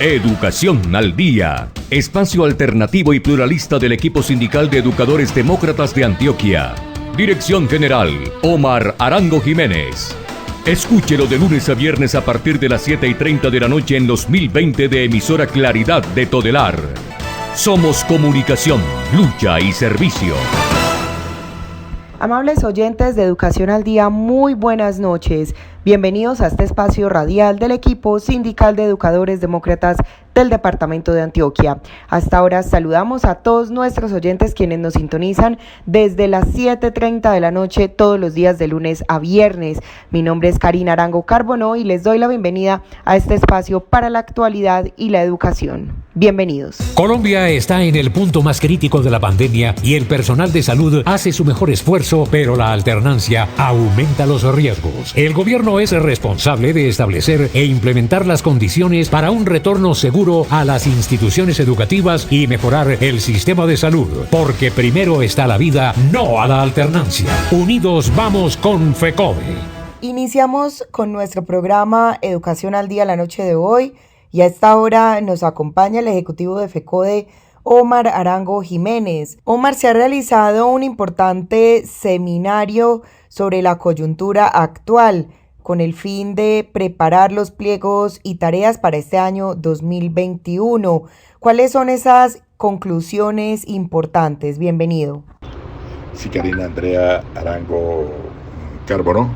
Educación al Día, espacio alternativo y pluralista del equipo sindical de educadores demócratas de Antioquia. Dirección General, Omar Arango Jiménez. Escúchelo de lunes a viernes a partir de las 7:30 de la noche en los 1020 de emisora Claridad de Todelar. Somos comunicación, lucha y servicio. Amables oyentes de Educación al Día, muy buenas noches. Bienvenidos a este espacio radial del equipo sindical de educadores demócratas del departamento de Antioquia. Hasta ahora saludamos a todos nuestros oyentes quienes nos sintonizan desde las 7:30 de la noche todos los días de lunes a viernes. Mi nombre es Karina Arango Carbonó y les doy la bienvenida a este espacio para la actualidad y la educación. Bienvenidos. Colombia está en el punto más crítico de la pandemia y el personal de salud hace su mejor esfuerzo, pero la alternancia aumenta los riesgos. El gobierno es responsable de establecer e implementar las condiciones para un retorno seguro a las instituciones educativas y mejorar el sistema de salud, porque primero está la vida, no a la alternancia. Unidos vamos con FECODE. Iniciamos con nuestro programa Educación al Día la noche de hoy y a esta hora nos acompaña el ejecutivo de FECODE, Omar Arango Jiménez. Omar, se ha realizado un importante seminario sobre la coyuntura actual con el fin de preparar los pliegos y tareas para este año 2021. ¿Cuáles son esas conclusiones importantes? Bienvenido. Sí, Karina Andrea Arango Carbonó,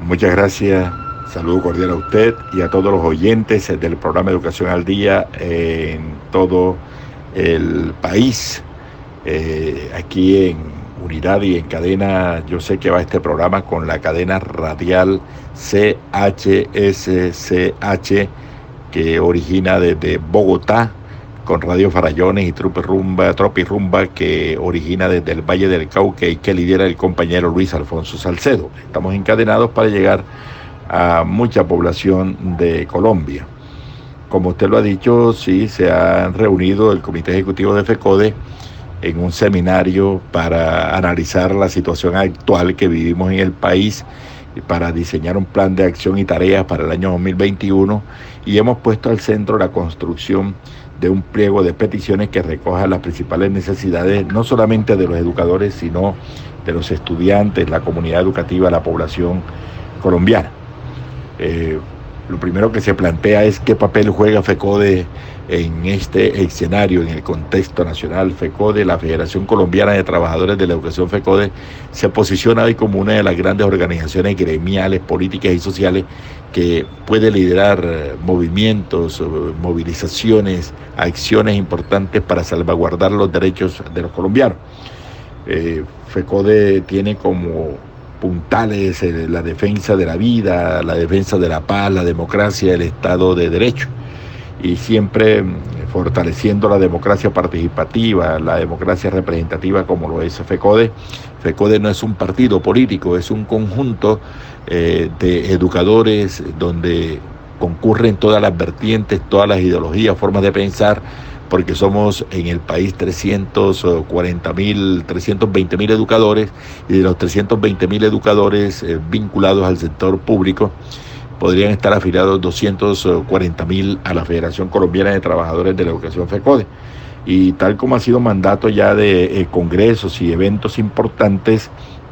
muchas gracias. Saludo cordial a usted y a todos los oyentes del programa Educación al Día en todo el país. Aquí en Unidad y en cadena, yo sé que va este programa con la cadena radial CHSCH, que origina desde Bogotá, con Radio Farallones y Tropirrumba, que origina desde el Valle del Cauca y que lidera el compañero Luis Alfonso Salcedo. Estamos encadenados para llegar a mucha población de Colombia. Como usted lo ha dicho, sí, se ha reunido el Comité Ejecutivo de FECODE en un seminario para analizar la situación actual que vivimos en el país y para diseñar un plan de acción y tareas para el año 2021, y hemos puesto al centro la construcción de un pliego de peticiones que recoja las principales necesidades, no solamente de los educadores, sino de los estudiantes, la comunidad educativa, la población colombiana. Lo primero que se plantea es qué papel juega FECODE en este escenario, en el contexto nacional. FECODE, la Federación Colombiana de Trabajadores de la Educación FECODE, se posiciona hoy como una de las grandes organizaciones gremiales, políticas y sociales que puede liderar movimientos, movilizaciones, acciones importantes para salvaguardar los derechos de los colombianos. FECODE tiene como puntales la defensa de la vida, la defensa de la paz, la democracia, el Estado de Derecho, y siempre fortaleciendo la democracia participativa, la democracia representativa como lo es FECODE. FECODE no es un partido político, es un conjunto de educadores donde concurren todas las vertientes, todas las ideologías, formas de pensar, porque somos en el país 320.000 educadores, y de los 320.000 educadores vinculados al sector público, podrían estar afiliados 240.000 a la Federación Colombiana de Trabajadores de la Educación FECODE. Y tal como ha sido mandato ya de congresos y eventos importantes,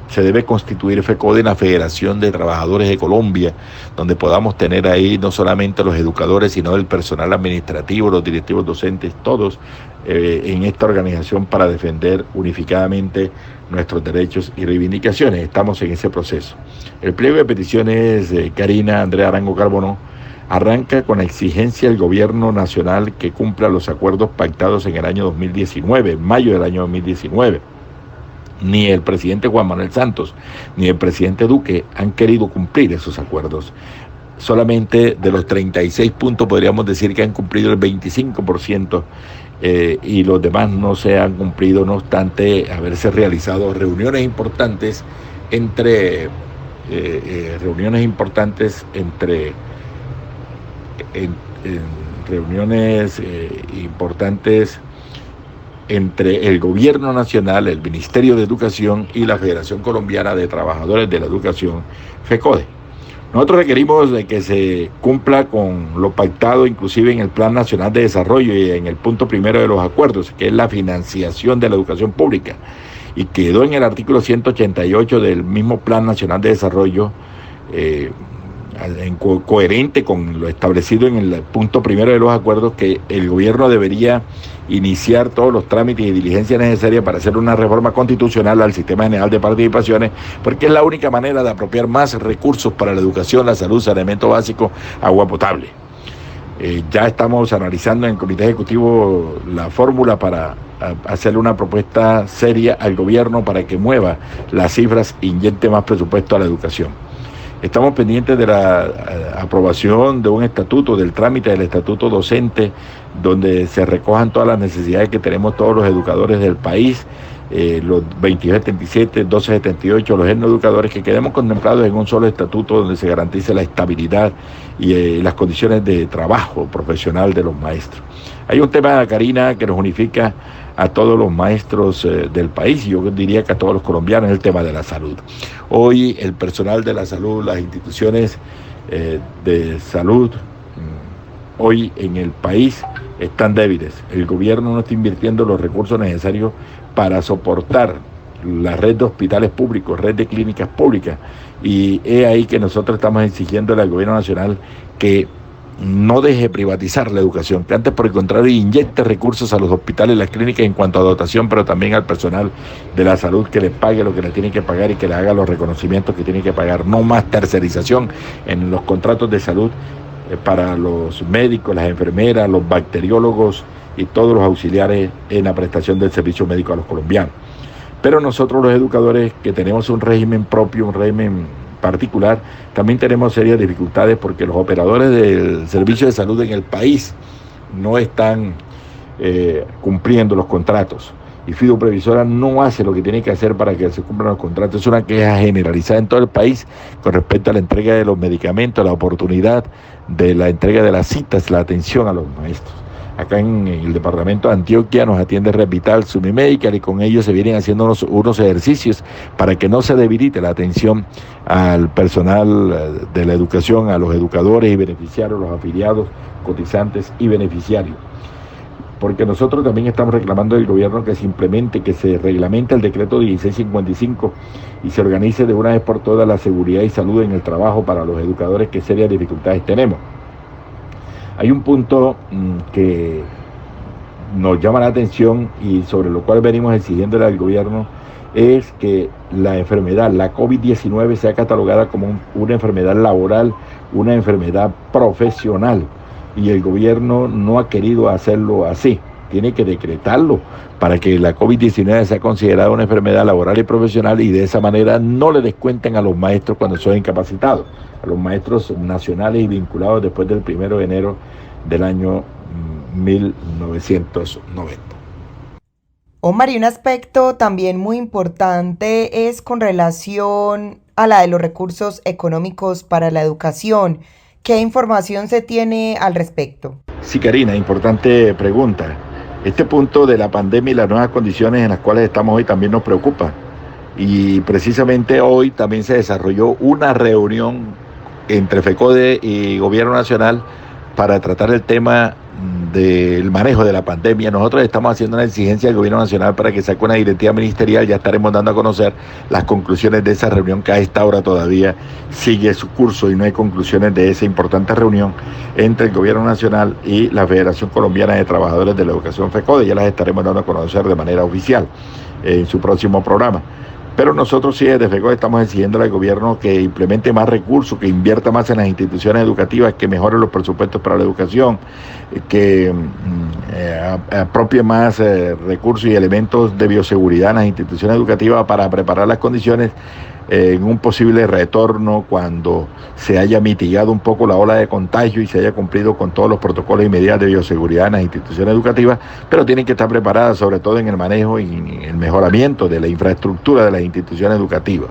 se debe constituir FECODE en la Federación de Trabajadores de Colombia, donde podamos tener ahí no solamente los educadores, sino el personal administrativo, los directivos docentes, todos en esta organización para defender unificadamente nuestros derechos y reivindicaciones. Estamos en ese proceso. El pliego de peticiones, Karina Andrea Arango Carbonó, arranca con la exigencia del gobierno nacional que cumpla los acuerdos pactados en el año 2019, en mayo del año 2019. Ni el presidente Juan Manuel Santos ni el presidente Duque han querido cumplir esos acuerdos. Solamente de los 36 puntos podríamos decir que han cumplido el 25%, y los demás no se han cumplido, no obstante haberse realizado reuniones importantes entre el gobierno nacional, el Ministerio de Educación y la Federación Colombiana de Trabajadores de la Educación, FECODE. Nosotros requerimos de que se cumpla con lo pactado inclusive en el Plan Nacional de Desarrollo y en el punto primero de los acuerdos, que es la financiación de la educación pública, y quedó en el artículo 188 del mismo Plan Nacional de Desarrollo, coherente con lo establecido en el punto primero de los acuerdos, que el gobierno debería iniciar todos los trámites y diligencias necesarias para hacer una reforma constitucional al sistema general de participaciones, porque es la única manera de apropiar más recursos para la educación, la salud, saneamiento básico, agua potable. Ya estamos analizando en el Comité Ejecutivo la fórmula para hacerle una propuesta seria al gobierno para que mueva las cifras e inyecte más presupuesto a la educación. Estamos pendientes de la aprobación de un estatuto, del trámite del estatuto docente, donde se recojan todas las necesidades que tenemos todos los educadores del país, los 2277, 1278, los educadores, que quedemos contemplados en un solo estatuto donde se garantice la estabilidad y las condiciones de trabajo profesional de los maestros. Hay un tema, Karina, que nos unifica a todos los maestros del país, y yo diría que a todos los colombianos, el tema de la salud. Hoy el personal de la salud, las instituciones de salud, hoy en el país están débiles. El gobierno no está invirtiendo los recursos necesarios para soportar la red de hospitales públicos, red de clínicas públicas, y es ahí que nosotros estamos exigiéndole al gobierno nacional que no deje privatizar la educación, que antes por el contrario inyecte recursos a los hospitales y las clínicas en cuanto a dotación, pero también al personal de la salud, que le pague lo que le tiene que pagar y que le haga los reconocimientos que tiene que pagar. No más tercerización en los contratos de salud para los médicos, las enfermeras, los bacteriólogos y todos los auxiliares en la prestación del servicio médico a los colombianos. Pero nosotros los educadores, que tenemos un régimen propio, un régimen particular, también tenemos serias dificultades porque los operadores del servicio de salud en el país no están cumpliendo los contratos, y Fido Previsora no hace lo que tiene que hacer para que se cumplan los contratos. Es una queja generalizada en todo el país con respecto a la entrega de los medicamentos, la oportunidad de la entrega de las citas, la atención a los maestros. Acá en el departamento de Antioquia nos atiende Revital, Sumimedical, y con ellos se vienen haciendo unos ejercicios para que no se debilite la atención al personal de la educación, a los educadores y beneficiarios, los afiliados, cotizantes y beneficiarios. Porque nosotros también estamos reclamando del gobierno que se reglamente el decreto 1655 y se organice de una vez por todas la seguridad y salud en el trabajo para los educadores, que serias dificultades tenemos. Hay un punto que nos llama la atención y sobre lo cual venimos exigiéndole al gobierno, es que la enfermedad, la COVID-19, sea catalogada como una enfermedad laboral, una enfermedad profesional, y el gobierno no ha querido hacerlo así. Tiene que decretarlo para que la COVID-19 sea considerada una enfermedad laboral y profesional, y de esa manera no le descuenten a los maestros cuando son incapacitados, a los maestros nacionales y vinculados después del 1 de enero del año 1990. Omar, y un aspecto también muy importante es con relación a la de los recursos económicos para la educación. ¿Qué información se tiene al respecto? Sí, Karina, importante pregunta. Este punto de la pandemia y las nuevas condiciones en las cuales estamos hoy también nos preocupa. Y precisamente hoy también se desarrolló una reunión entre FECODE y Gobierno Nacional para tratar el tema del manejo de la pandemia. Nosotros estamos haciendo una exigencia al Gobierno Nacional para que saque una directiva ministerial. Ya estaremos dando a conocer las conclusiones de esa reunión, que a esta hora todavía sigue su curso y no hay conclusiones de esa importante reunión entre el Gobierno Nacional y la Federación Colombiana de Trabajadores de la Educación, FECODE. Ya las estaremos dando a conocer de manera oficial en su próximo programa. Pero nosotros sí desde FECODE estamos exigiendo al gobierno que implemente más recursos, que invierta más en las instituciones educativas, que mejore los presupuestos para la educación, que apropie más recursos y elementos de bioseguridad en las instituciones educativas para preparar las condiciones en un posible retorno cuando se haya mitigado un poco la ola de contagio y se haya cumplido con todos los protocolos y medidas de bioseguridad en las instituciones educativas, pero tienen que estar preparadas sobre todo en el manejo y en el mejoramiento de la infraestructura de las instituciones educativas.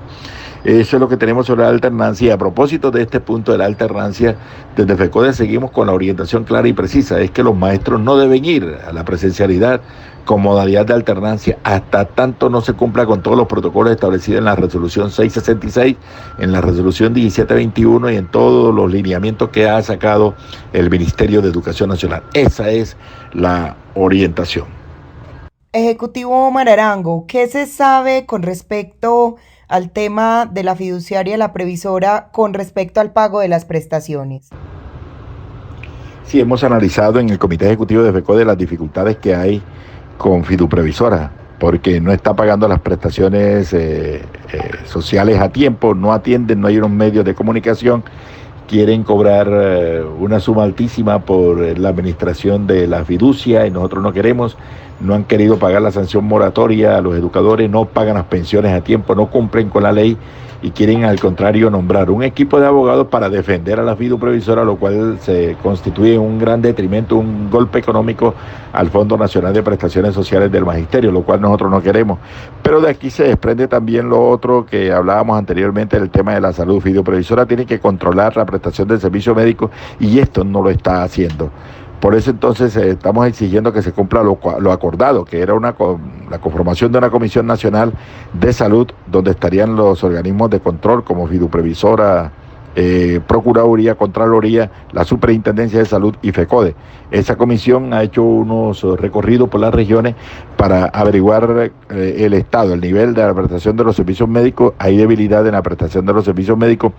Eso es lo que tenemos sobre la alternancia. Y a propósito de este punto de la alternancia, desde FECODE seguimos con la orientación clara y precisa, es que los maestros no deben ir a la presencialidad con modalidad de alternancia hasta tanto no se cumpla con todos los protocolos establecidos en la resolución 666, en la resolución 1721 y en todos los lineamientos que ha sacado el Ministerio de Educación Nacional. Esa es la orientación. Ejecutivo Omar Arango, ¿qué se sabe con respecto al tema de la fiduciaria, la previsora, con respecto al pago de las prestaciones? Sí, hemos analizado en el Comité Ejecutivo de FECODE las dificultades que hay con Fiduprevisora, porque no está pagando las prestaciones sociales a tiempo, no atienden, no hay unos medios de comunicación, quieren cobrar una suma altísima por la administración de la fiducia y nosotros no queremos, no han querido pagar la sanción moratoria a los educadores, no pagan las pensiones a tiempo, no cumplen con la ley y quieren al contrario nombrar un equipo de abogados para defender a la fiduprevisora, lo cual se constituye un gran detrimento, un golpe económico al Fondo Nacional de Prestaciones Sociales del Magisterio, lo cual nosotros no queremos. Pero de aquí se desprende también lo otro que hablábamos anteriormente del tema de la salud. Fiduprevisora tiene que controlar la prestación del servicio médico y esto no lo está haciendo. Por eso entonces estamos exigiendo que se cumpla lo acordado, que era la conformación de una Comisión Nacional de Salud, donde estarían los organismos de control como Fiduprevisora, Procuraduría, Contraloría, la Superintendencia de Salud y FECODE. Esa comisión ha hecho unos recorridos por las regiones para averiguar el estado, el nivel de la prestación de los servicios médicos. Hay debilidad en la prestación de los servicios médicos,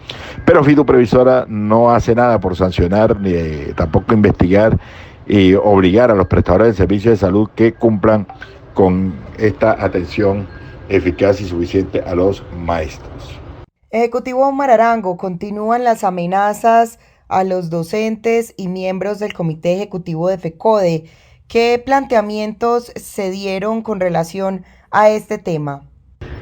pero Fiduprevisora no hace nada por sancionar ni tampoco investigar y obligar a los prestadores de servicios de salud que cumplan con esta atención eficaz y suficiente a los maestros. Ejecutivo Omar Arango, continúan las amenazas a los docentes y miembros del Comité Ejecutivo de FECODE. ¿Qué planteamientos se dieron con relación a este tema?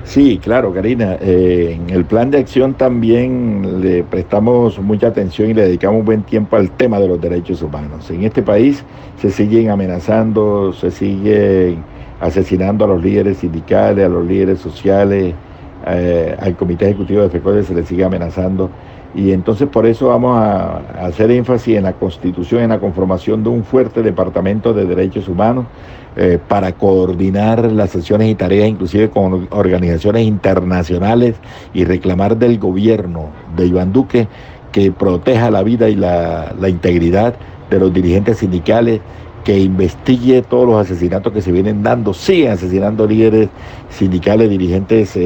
Sí, claro, Karina. En el plan de acción también le prestamos mucha atención y le dedicamos buen tiempo al tema de los derechos humanos. En este país se siguen amenazando, se siguen asesinando a los líderes sindicales, a los líderes sociales, al Comité Ejecutivo de FECODE se le sigue amenazando. Y entonces por eso vamos a hacer énfasis en la constitución, en la conformación de un fuerte departamento de derechos humanos para coordinar las acciones y tareas inclusive con organizaciones internacionales y reclamar del gobierno de Iván Duque que proteja la vida y la integridad de los dirigentes sindicales, que investigue todos los asesinatos que se vienen dando, siguen asesinando líderes sindicales, dirigentes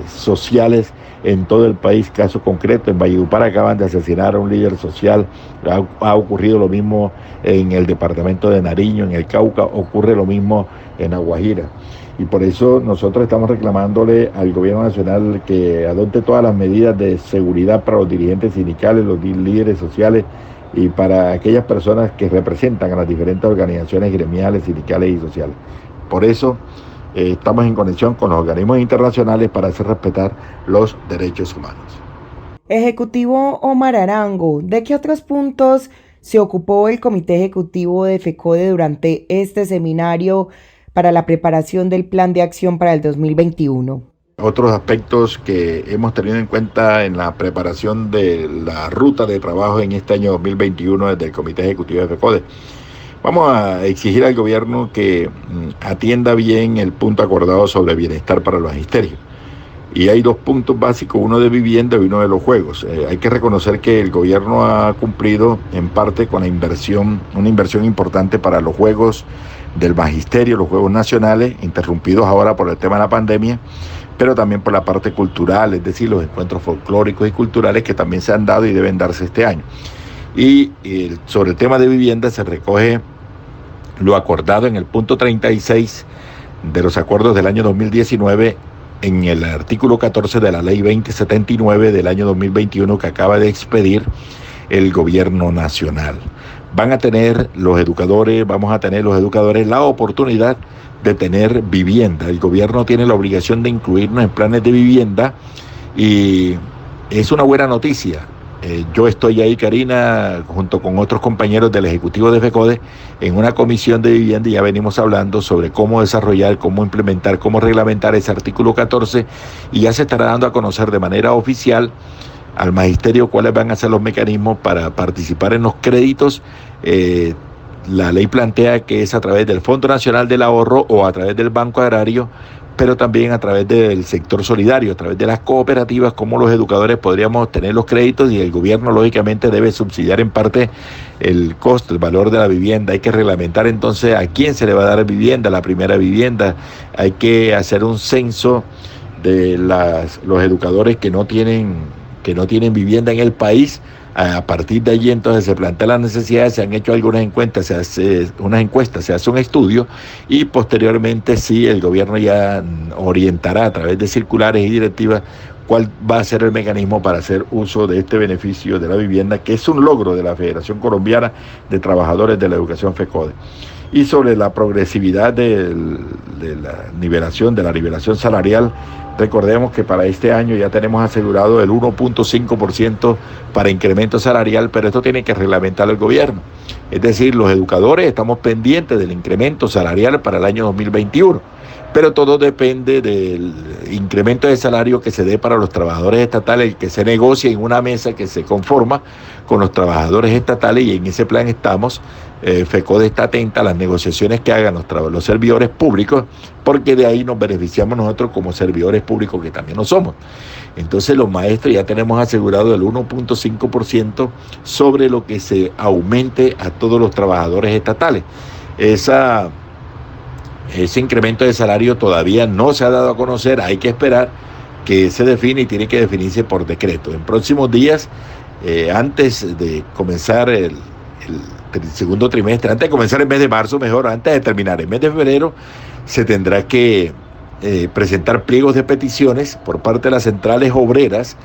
sociales en todo el país. Caso concreto, en Valledupar acaban de asesinar a un líder social, ha ocurrido lo mismo en el departamento de Nariño, en el Cauca, ocurre lo mismo en La Guajira. Y por eso nosotros estamos reclamándole al gobierno nacional que adopte todas las medidas de seguridad para los dirigentes sindicales, los líderes sociales, y para aquellas personas que representan a las diferentes organizaciones gremiales, sindicales y sociales. Por eso estamos en conexión con los organismos internacionales para hacer respetar los derechos humanos. Ejecutivo Omar Arango, ¿de qué otros puntos se ocupó el Comité Ejecutivo de FECODE durante este seminario para la preparación del Plan de Acción para el 2021? Otros aspectos que hemos tenido en cuenta en la preparación de la ruta de trabajo en este año 2021 desde el Comité Ejecutivo de FECODE. Vamos a exigir al gobierno que atienda bien el punto acordado sobre bienestar para los magisterios. Y hay dos puntos básicos, uno de vivienda y uno de los juegos. Hay que reconocer que el gobierno ha cumplido en parte con la inversión, una inversión importante para los juegos del magisterio, los juegos nacionales, interrumpidos ahora por el tema de la pandemia, pero también por la parte cultural, es decir, los encuentros folclóricos y culturales que también se han dado y deben darse este año. Y sobre el tema de vivienda se recoge lo acordado en el punto 36 de los acuerdos del año 2019 en el artículo 14 de la ley 2079 del año 2021 que acaba de expedir el gobierno nacional. Vamos a tener los educadores la oportunidad de tener vivienda. El gobierno tiene la obligación de incluirnos en planes de vivienda y es una buena noticia Yo estoy ahí, Karina, junto con otros compañeros del Ejecutivo de FECODE, en una comisión de vivienda y ya venimos hablando sobre cómo desarrollar, cómo implementar, cómo reglamentar ese artículo 14 y ya se estará dando a conocer de manera oficial al magisterio cuáles van a ser los mecanismos para participar en los créditos. La ley plantea que es a través del Fondo Nacional del Ahorro o a través del Banco Agrario, pero también a través del sector solidario, a través de las cooperativas, como los educadores podríamos tener los créditos y el gobierno lógicamente debe subsidiar en parte el costo, el valor de la vivienda. Hay que reglamentar entonces a quién se le va a dar vivienda, la primera vivienda. Hay que hacer un censo de los educadores que no tienen vivienda en el país. A partir de allí entonces se plantean las necesidades, se han hecho algunas encuestas, se hace un estudio y posteriormente sí el gobierno ya orientará a través de circulares y directivas cuál va a ser el mecanismo para hacer uso de este beneficio de la vivienda, que es un logro de la Federación Colombiana de Trabajadores de la Educación FECODE. Y sobre la progresividad de la nivelación salarial, recordemos que para este año ya tenemos asegurado el 1.5% para incremento salarial, pero esto tiene que reglamentar el gobierno. Es decir, los educadores estamos pendientes del incremento salarial para el año 2021, pero todo depende del incremento de salario que se dé para los trabajadores estatales, que se negocie en una mesa que se conforma con los trabajadores estatales y en ese plan estamos. FECODE está atenta a las negociaciones que hagan los servidores públicos, porque de ahí nos beneficiamos nosotros como servidores públicos que también lo somos. Entonces los maestros ya tenemos asegurado el 1.5% sobre lo que se aumente a todos los trabajadores estatales. Ese incremento de salario todavía no se ha dado a conocer, hay que esperar que se define y tiene que definirse por decreto. En próximos días, antes de comenzar el segundo trimestre, antes de comenzar el mes de marzo, antes de terminar el mes de febrero, se tendrá que presentar pliegos de peticiones por parte de las centrales obreras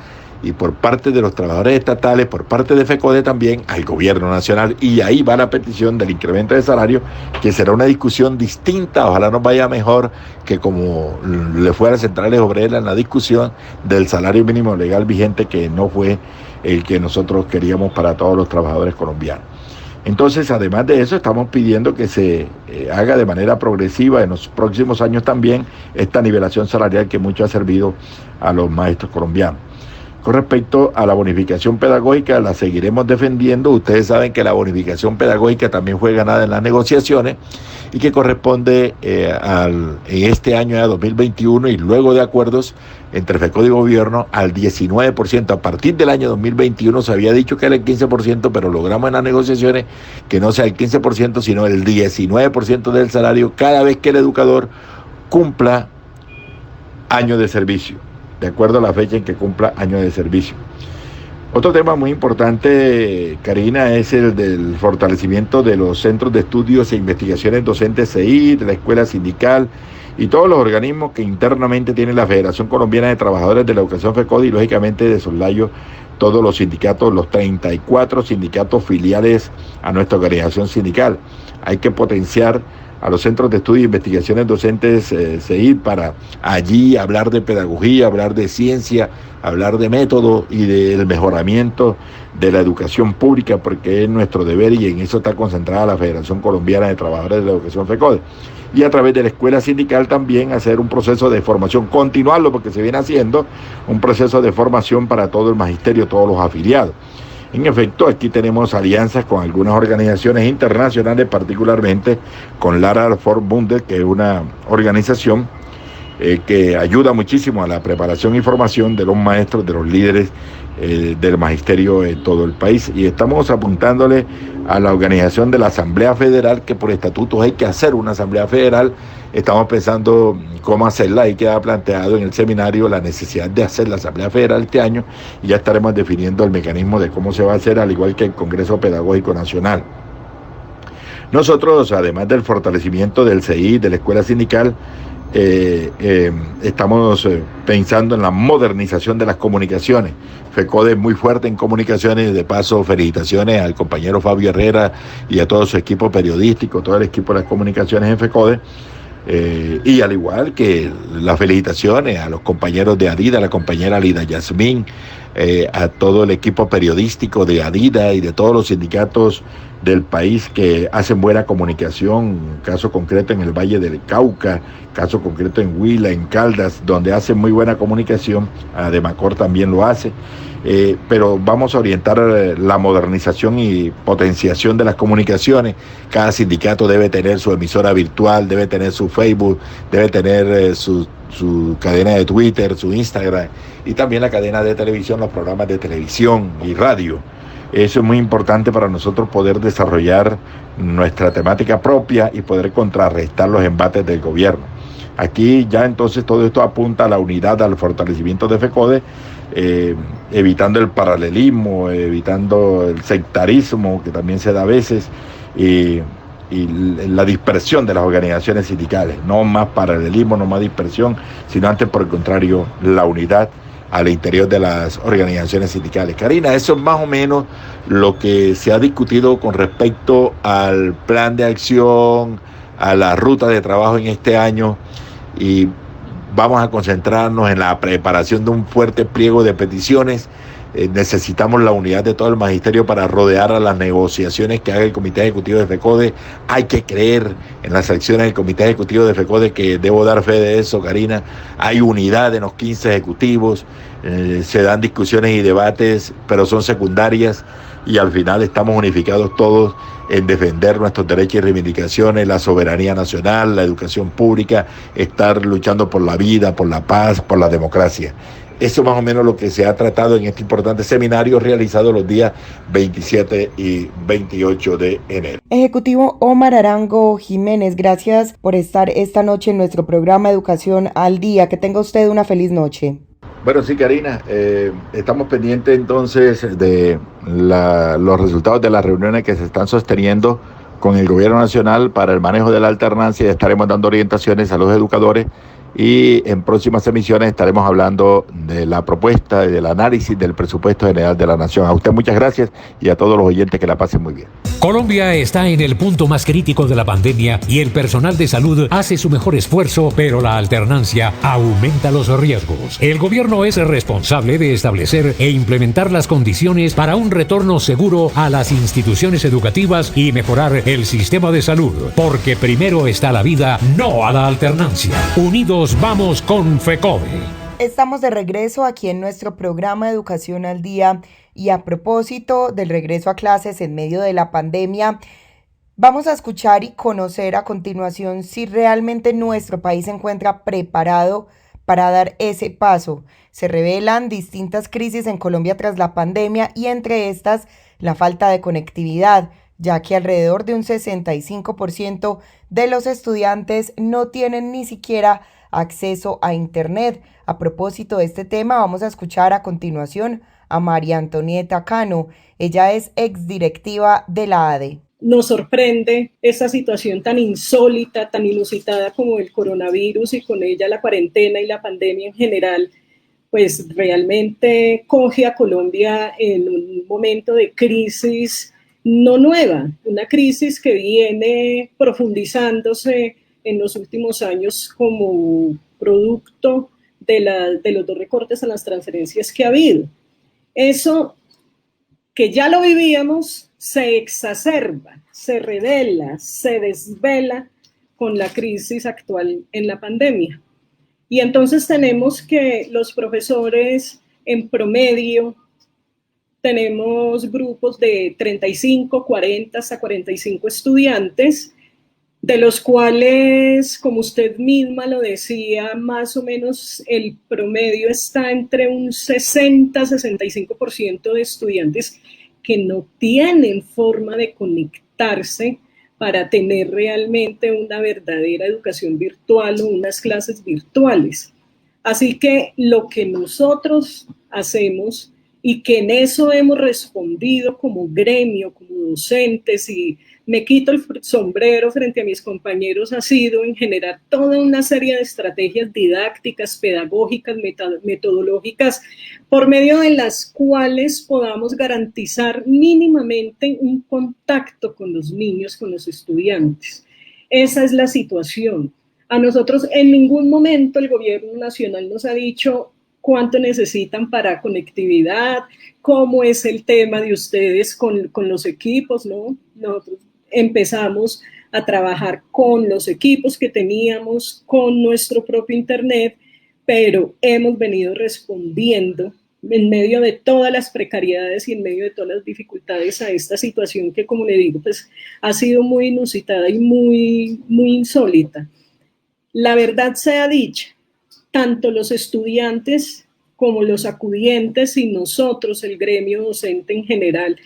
y por parte de los trabajadores estatales, por parte de FECODE también, al gobierno nacional, y ahí va la petición del incremento de salario, que será una discusión distinta, ojalá nos vaya mejor que como le fue a las centrales obreras en la discusión del salario mínimo legal vigente, que no fue el que nosotros queríamos para todos los trabajadores colombianos. Entonces, además de eso, estamos pidiendo que se haga de manera progresiva en los próximos años también esta nivelación salarial que mucho ha servido a los maestros colombianos. Con respecto a la bonificación pedagógica, la seguiremos defendiendo. Ustedes saben que la bonificación pedagógica también fue ganada en las negociaciones y que corresponde en este año de 2021 y luego de acuerdos entre FECODE y gobierno al 19%. A partir del año 2021 se había dicho que era el 15%, pero logramos en las negociaciones que no sea el 15%, sino el 19% del salario cada vez que el educador cumpla años de servicio, de acuerdo a la fecha en que cumpla años de servicio. Otro tema muy importante, Karina, es el del fortalecimiento de los centros de estudios e investigaciones docentes CEI, de la escuela sindical y todos los organismos que internamente tiene la Federación Colombiana de Trabajadores de la Educación FECODE y lógicamente de soslayo todos los sindicatos, los 34 sindicatos filiales a nuestra organización sindical. Hay que potenciar a los centros de estudio e investigaciones docentes CEI para allí hablar de pedagogía, hablar de ciencia, hablar de método y del mejoramiento de la educación pública, porque es nuestro deber y en eso está concentrada la Federación Colombiana de Trabajadores de la Educación FECODE. Y a través de la escuela sindical también hacer un proceso de formación, continuarlo porque se viene haciendo un proceso de formación para todo el magisterio, todos los afiliados. En efecto, aquí tenemos alianzas con algunas organizaciones internacionales, particularmente con Lara for Bundes, que es una organización que ayuda muchísimo a la preparación y formación de los maestros, de los líderes del magisterio en todo el país. Y estamos apuntándole a la organización de la Asamblea Federal, que por estatutos hay que hacer una Asamblea Federal. Estamos pensando cómo hacerla, ahí queda planteado en el seminario la necesidad de hacer la Asamblea Federal este año y ya estaremos definiendo el mecanismo de cómo se va a hacer, al igual que el Congreso Pedagógico Nacional. Nosotros, además del fortalecimiento del CEI, de la escuela sindical, estamos pensando en la modernización de las comunicaciones. FECODE es muy fuerte en comunicaciones, de paso felicitaciones al compañero Fabio Herrera y a todo su equipo periodístico, todo el equipo de las comunicaciones en FECODE. Y al igual que las felicitaciones a los compañeros de Adida, a la compañera Lida Yasmín, a todo el equipo periodístico de Adida y de todos los sindicatos del país que hacen buena comunicación, caso concreto en el Valle del Cauca, caso concreto en Huila, en Caldas, donde hacen muy buena comunicación. Ademacor también lo hace. Pero vamos a orientar la modernización y potenciación de las comunicaciones. Cada sindicato debe tener su emisora virtual, debe tener su Facebook, debe tener su cadena de Twitter, su Instagram y también la cadena de televisión, los programas de televisión y radio. Eso es muy importante para nosotros poder desarrollar nuestra temática propia y poder contrarrestar los embates del gobierno. Aquí ya entonces todo esto apunta a la unidad, al fortalecimiento de FECODE, evitando el paralelismo, evitando el sectarismo que también se da a veces y la dispersión de las organizaciones sindicales. No más paralelismo, no más dispersión, sino antes por el contrario la unidad al interior de las organizaciones sindicales. Karina, eso es más o menos lo que se ha discutido con respecto al plan de acción, a la ruta de trabajo en este año, y vamos a concentrarnos en la preparación de un fuerte pliego de peticiones. Necesitamos la unidad de todo el magisterio para rodear a las negociaciones que haga el Comité Ejecutivo de FECODE. Hay que creer en las acciones del Comité Ejecutivo de FECODE, que debo dar fe de eso, Karina. Hay unidad en los 15 ejecutivos, se dan discusiones y debates, pero son secundarias, y al final estamos unificados todos en defender nuestros derechos y reivindicaciones, la soberanía nacional, la educación pública, estar luchando por la vida, por la paz, por la democracia. Eso más o menos lo que se ha tratado en este importante seminario realizado los días 27 y 28 de enero. Ejecutivo Omar Arango Jiménez, gracias por estar esta noche en nuestro programa Educación al Día. Que tenga usted una feliz noche. Bueno, sí, Karina, estamos pendientes entonces de los resultados de las reuniones que se están sosteniendo con el gobierno nacional para el manejo de la alternancia. Estaremos dando orientaciones a los educadores y en próximas emisiones estaremos hablando de la propuesta y del análisis del presupuesto general de la Nación. A usted muchas gracias y a todos los oyentes que la pasen muy bien. Colombia está en el punto más crítico de la pandemia y el personal de salud hace su mejor esfuerzo, pero la alternancia aumenta los riesgos. El gobierno es responsable de establecer e implementar las condiciones para un retorno seguro a las instituciones educativas y mejorar el sistema de salud, porque primero está la vida, no a la alternancia. Unidos vamos con FECODE. Estamos de regreso aquí en nuestro programa Educación al Día, y a propósito del regreso a clases en medio de la pandemia, vamos a escuchar y conocer a continuación si realmente nuestro país se encuentra preparado para dar ese paso. Se revelan distintas crisis en Colombia tras la pandemia, y entre estas la falta de conectividad, ya que alrededor de un 65% de los estudiantes no tienen ni siquiera acceso a Internet. A propósito de este tema, vamos a escuchar a continuación a María Antonieta Cano. Ella es exdirectiva de la ADE. Nos sorprende esta situación tan insólita, tan inusitada como el coronavirus, y con ella la cuarentena y la pandemia en general, pues realmente coge a Colombia en un momento de crisis no nueva, una crisis que viene profundizándose en los últimos años como producto de los dos recortes a las transferencias que ha habido. Eso que ya lo vivíamos se exacerba, se revela, se desvela con la crisis actual en la pandemia. Y entonces tenemos que los profesores en promedio tenemos grupos de 35, 40 hasta 45 estudiantes, de los cuales, como usted misma lo decía, más o menos el promedio está entre un 60-65% de estudiantes que no tienen forma de conectarse para tener realmente una verdadera educación virtual o unas clases virtuales. Así que lo que nosotros hacemos, y que en eso hemos respondido como gremio, como docentes, y me quito el sombrero frente a mis compañeros, ha sido en generar toda una serie de estrategias didácticas, pedagógicas, metodológicas, por medio de las cuales podamos garantizar mínimamente un contacto con los niños, con los estudiantes. Esa es la situación. A nosotros en ningún momento el gobierno nacional nos ha dicho: cuánto necesitan para conectividad, cómo es el tema de ustedes con los equipos, ¿no? Nosotros empezamos a trabajar con los equipos que teníamos, con nuestro propio internet, pero hemos venido respondiendo en medio de todas las precariedades y en medio de todas las dificultades a esta situación que, como le digo, pues ha sido muy inusitada y muy insólita. La verdad sea dicha, tanto los estudiantes como los acudientes y nosotros, el gremio docente en general,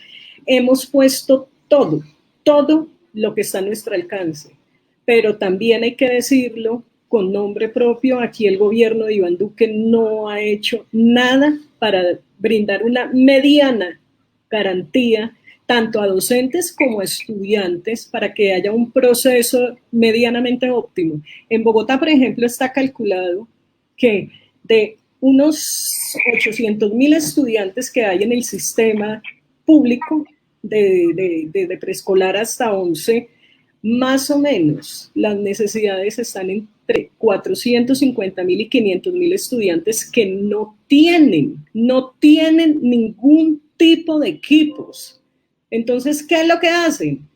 hemos puesto todo lo que está a nuestro alcance. Pero también hay que decirlo con nombre propio, aquí el gobierno de Iván Duque no ha hecho nada para brindar una mediana garantía tanto a docentes como a estudiantes para que haya un proceso medianamente óptimo. En Bogotá, por ejemplo, está calculado que de unos 800.000 estudiantes que hay en el sistema público de preescolar hasta 11, más o menos las necesidades están entre 450.000 y 500.000 estudiantes que no tienen ningún tipo de equipos. Entonces, ¿qué es lo que hacen?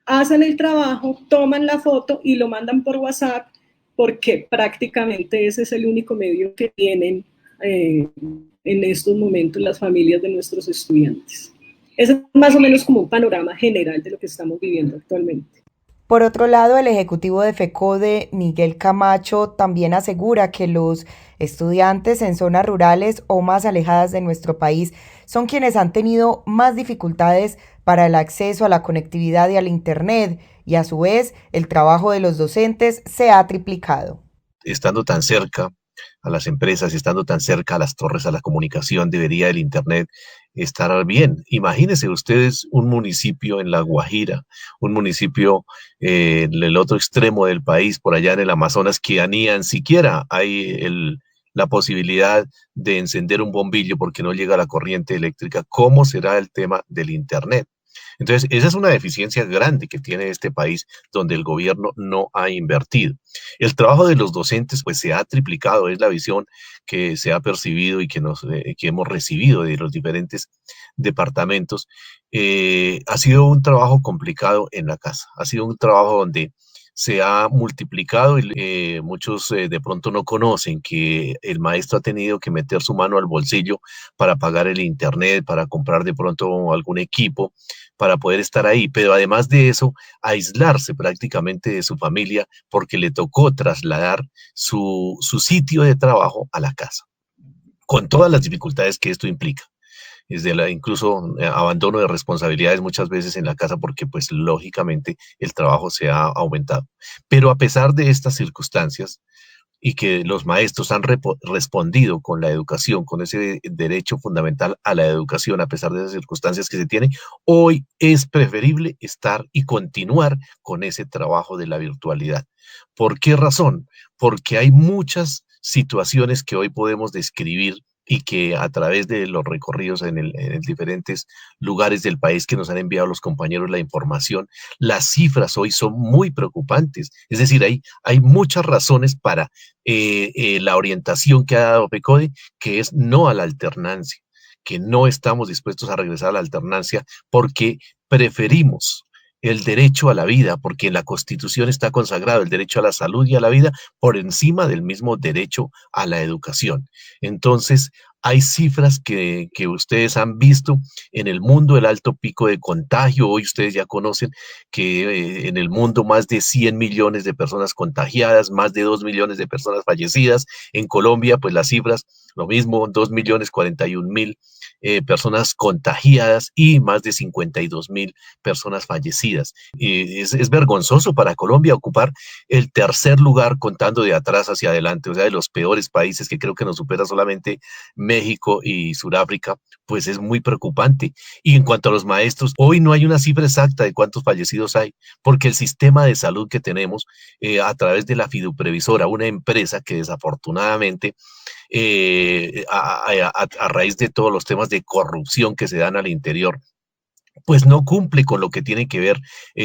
Hacen el trabajo, toman la foto y lo mandan por WhatsApp porque prácticamente ese es el único medio que tienen en estos momentos las familias de nuestros estudiantes. Ese es más o menos como un panorama general de lo que estamos viviendo actualmente. Por otro lado, el ejecutivo de FECODE, Miguel Camacho, también asegura que los estudiantes en zonas rurales o más alejadas de nuestro país son quienes han tenido más dificultades para el acceso a la conectividad y al Internet, y a su vez el trabajo de los docentes se ha triplicado. Estando tan cerca a las empresas, estando tan cerca a las torres, a la comunicación, debería el Internet estar bien. Imagínense ustedes un municipio en La Guajira, un municipio en el otro extremo del país, por allá en el Amazonas, que ni siquiera hay la posibilidad de encender un bombillo porque no llega la corriente eléctrica. ¿Cómo será el tema del Internet? Entonces, esa es una deficiencia grande que tiene este país donde el gobierno no ha invertido. El trabajo de los docentes pues se ha triplicado, es la visión que se ha percibido y que hemos recibido de los diferentes departamentos. Ha sido un trabajo complicado en la casa, ha sido un trabajo donde se ha multiplicado y muchos de pronto no conocen que el maestro ha tenido que meter su mano al bolsillo para pagar el internet, para comprar de pronto algún equipo, para poder estar ahí. Pero además de eso, aislarse prácticamente de su familia porque le tocó trasladar su sitio de trabajo a la casa, con todas las dificultades que esto implica. Incluso abandono de responsabilidades muchas veces en la casa porque pues lógicamente el trabajo se ha aumentado. Pero a pesar de estas circunstancias y que los maestros han respondido con la educación, con ese derecho fundamental a la educación, a pesar de esas circunstancias que se tienen, hoy es preferible estar y continuar con ese trabajo de la virtualidad. ¿Por qué razón? Porque hay muchas situaciones que hoy podemos describir y que a través de los recorridos en diferentes lugares del país que nos han enviado los compañeros la información, las cifras hoy son muy preocupantes. Es decir, hay muchas razones para la orientación que ha dado FECODE, que es no a la alternancia, que no estamos dispuestos a regresar a la alternancia porque preferimos el derecho a la vida, porque en la Constitución está consagrado el derecho a la salud y a la vida por encima del mismo derecho a la educación. Entonces, hay cifras que ustedes han visto en el mundo, el alto pico de contagio. Hoy ustedes ya conocen que en el mundo más de 100 millones de personas contagiadas, más de 2 millones de personas fallecidas. En Colombia, pues las cifras, lo mismo, 2.041.000 personas contagiadas y más de 52.000 personas fallecidas. Es vergonzoso para Colombia ocupar el tercer lugar contando de atrás hacia adelante, o sea, de los peores países, que creo que nos supera solamente México y Sudáfrica. Pues es muy preocupante. Y en cuanto a los maestros, hoy no hay una cifra exacta de cuántos fallecidos hay, porque el sistema de salud que tenemos a través de la Fiduprevisora, una empresa que desafortunadamente a raíz de todos los temas de corrupción que se dan al interior pues no cumple con lo que tiene que ver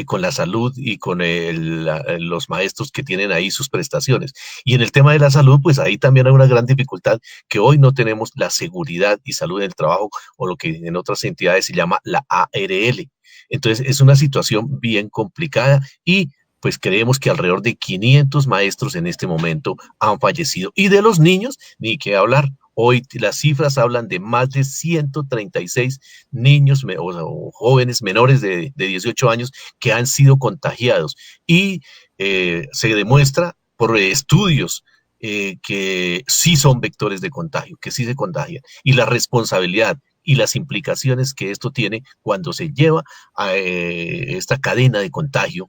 con la salud y con los maestros que tienen ahí sus prestaciones. Y en el tema de la salud, pues ahí también hay una gran dificultad, que hoy no tenemos la seguridad y salud en el trabajo, o lo que en otras entidades se llama la ARL. Entonces es una situación bien complicada y pues creemos que alrededor de 500 maestros en este momento han fallecido. Y de los niños, ni qué hablar. Hoy las cifras hablan de más de 136 niños o jóvenes menores de 18 años que han sido contagiados. Y se demuestra por estudios que sí son vectores de contagio, que sí se contagian. Y la responsabilidad y las implicaciones que esto tiene cuando se lleva a esta cadena de contagio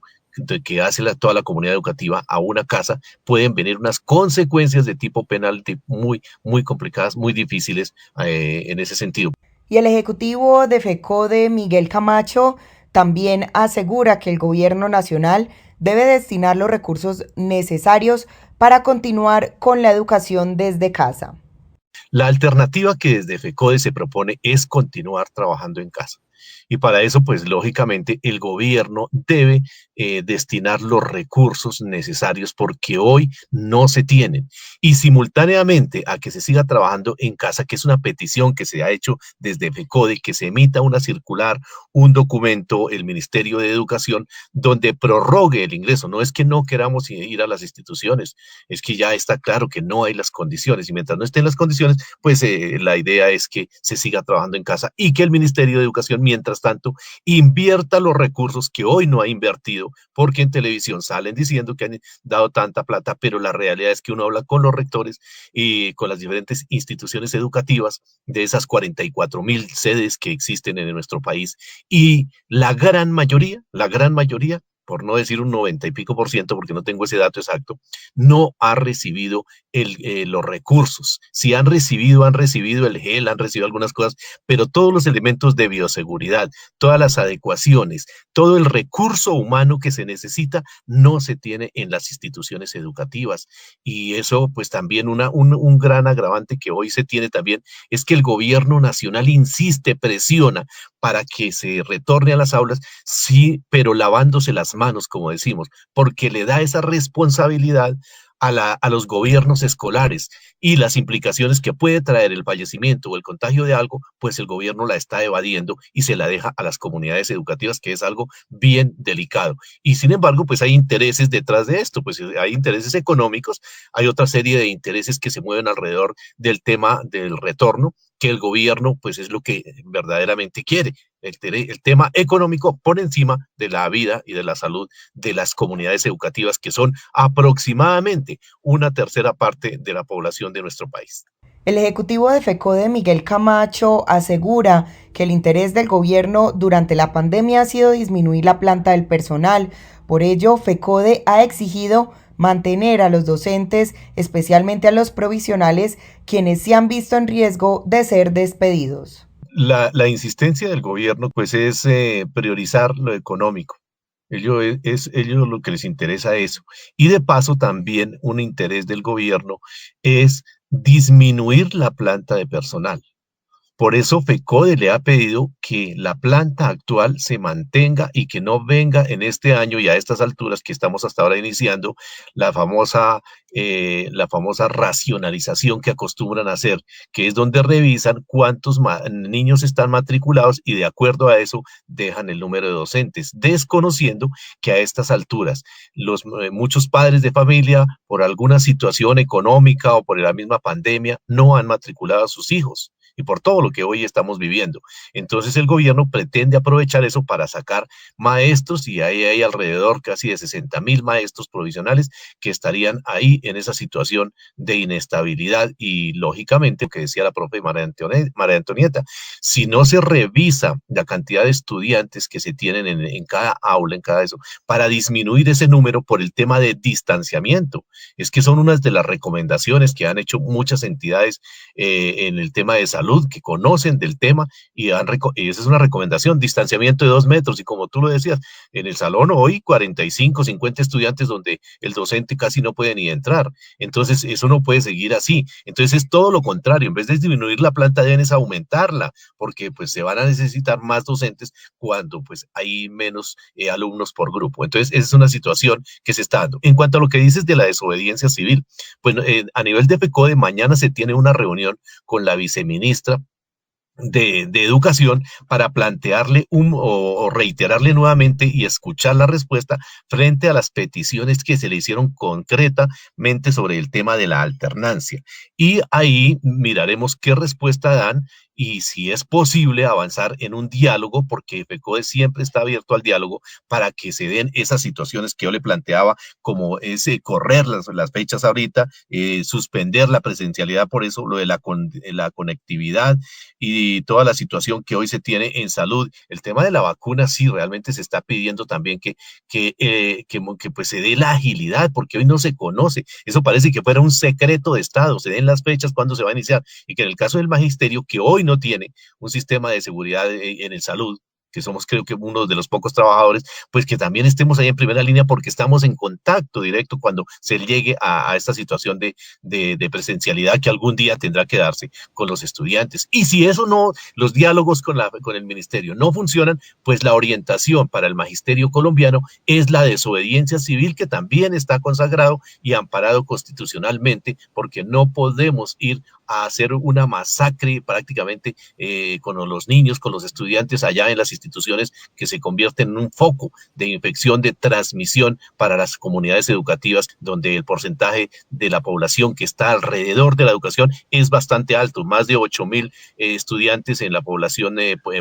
que hace toda la comunidad educativa a una casa, pueden venir unas consecuencias de tipo penal muy, muy complicadas, muy difíciles en ese sentido. Y el ejecutivo de FECODE, Miguel Camacho, también asegura que el gobierno nacional debe destinar los recursos necesarios para continuar con la educación desde casa. La alternativa que desde FECODE se propone es continuar trabajando en casa. Y para eso, pues lógicamente, el gobierno debe destinar los recursos necesarios porque hoy no se tienen. Y simultáneamente a que se siga trabajando en casa, que es una petición que se ha hecho desde FECODE, que se emita una circular, un documento, el Ministerio de Educación, donde prorrogue el ingreso. No es que no queramos ir a las instituciones, es que ya está claro que no hay las condiciones. Y mientras no estén las condiciones, pues la idea es que se siga trabajando en casa y que el Ministerio de Educación, mientras tanto, invierta los recursos que hoy no ha invertido, porque en televisión salen diciendo que han dado tanta plata, pero la realidad es que uno habla con los rectores y con las diferentes instituciones educativas de esas 44,000 sedes que existen en nuestro país, y la gran mayoría, por no decir un 90 y pico por ciento, porque no tengo ese dato exacto, no ha recibido los recursos. Si han recibido el gel, han recibido algunas cosas, pero todos los elementos de bioseguridad, todas las adecuaciones, todo el recurso humano que se necesita, no se tiene en las instituciones educativas. Y eso, pues también un gran agravante que hoy se tiene también, es que el gobierno nacional insiste, presiona para que se retorne a las aulas, sí, pero lavándose las manos, como decimos, porque le da esa responsabilidad a los gobiernos escolares, y las implicaciones que puede traer el fallecimiento o el contagio de algo, pues el gobierno la está evadiendo y se la deja a las comunidades educativas, que es algo bien delicado. Y sin embargo, pues hay intereses detrás de esto, pues hay intereses económicos, hay otra serie de intereses que se mueven alrededor del tema del retorno, que el gobierno pues es lo que verdaderamente quiere, el tema económico por encima de la vida y de la salud de las comunidades educativas, que son aproximadamente una tercera parte de la población de nuestro país. El ejecutivo de FECODE, Miguel Camacho, asegura que el interés del gobierno durante la pandemia ha sido disminuir la planta del personal. Por ello, FECODE ha exigido mantener a los docentes, especialmente a los provisionales, quienes se han visto en riesgo de ser despedidos. La insistencia del gobierno pues es priorizar lo económico. Ellos lo que les interesa eso. Y de paso también un interés del gobierno es disminuir la planta de personal. Por eso FECODE le ha pedido que la planta actual se mantenga y que no venga en este año y a estas alturas que estamos hasta ahora iniciando la famosa racionalización que acostumbran a hacer, que es donde revisan cuántos niños están matriculados y de acuerdo a eso dejan el número de docentes, desconociendo que a estas alturas muchos padres de familia, por alguna situación económica o por la misma pandemia, no han matriculado a sus hijos, y por todo lo que hoy estamos viviendo. Entonces el gobierno pretende aprovechar eso para sacar maestros, y ahí hay alrededor casi de 60,000 maestros provisionales que estarían ahí en esa situación de inestabilidad. Y lógicamente, lo que decía la profe María Antonieta, si no se revisa la cantidad de estudiantes que se tienen en cada aula, en cada eso, para disminuir ese número por el tema de distanciamiento, es que son unas de las recomendaciones que han hecho muchas entidades en el tema de salud, salud que conocen del tema y esa es una recomendación, distanciamiento de 2 metros y como tú lo decías, en el salón hoy 45, 50 estudiantes donde el docente casi no puede ni entrar, entonces eso no puede seguir así, entonces es todo lo contrario, en vez de disminuir la planta deben es aumentarla, porque pues se van a necesitar más docentes cuando pues hay menos alumnos por grupo, entonces esa es una situación que se está dando. En cuanto a lo que dices de la desobediencia civil, pues a nivel de FECODE mañana se tiene una reunión con la viceministra de Educación para plantearle o reiterarle nuevamente y escuchar la respuesta frente a las peticiones que se le hicieron concretamente sobre el tema de la alternancia. Y ahí miraremos qué respuesta dan y si es posible avanzar en un diálogo, porque FECODE siempre está abierto al diálogo para que se den esas situaciones que yo le planteaba, como ese correr las fechas ahorita, suspender la presencialidad, por eso lo de la conectividad y toda la situación que hoy se tiene en salud. El tema de la vacuna sí realmente se está pidiendo también que pues se dé la agilidad, porque hoy no se conoce. Eso parece que fuera un secreto de Estado, se den las fechas cuando se va a iniciar y que en el caso del magisterio, que hoy no tiene un sistema de seguridad en el salud, que somos creo que uno de los pocos trabajadores, pues que también estemos ahí en primera línea porque estamos en contacto directo cuando se llegue a esta situación de presencialidad que algún día tendrá que darse con los estudiantes. Y si eso no, los diálogos con el ministerio no funcionan, pues la orientación para el magisterio colombiano es la desobediencia civil, que también está consagrado y amparado constitucionalmente, porque no podemos ir a hacer una masacre prácticamente con los niños, con los estudiantes allá en las instituciones que se convierten en un foco de infección, de transmisión para las comunidades educativas, donde el porcentaje de la población que está alrededor de la educación es bastante alto, más de 8.000 estudiantes en la población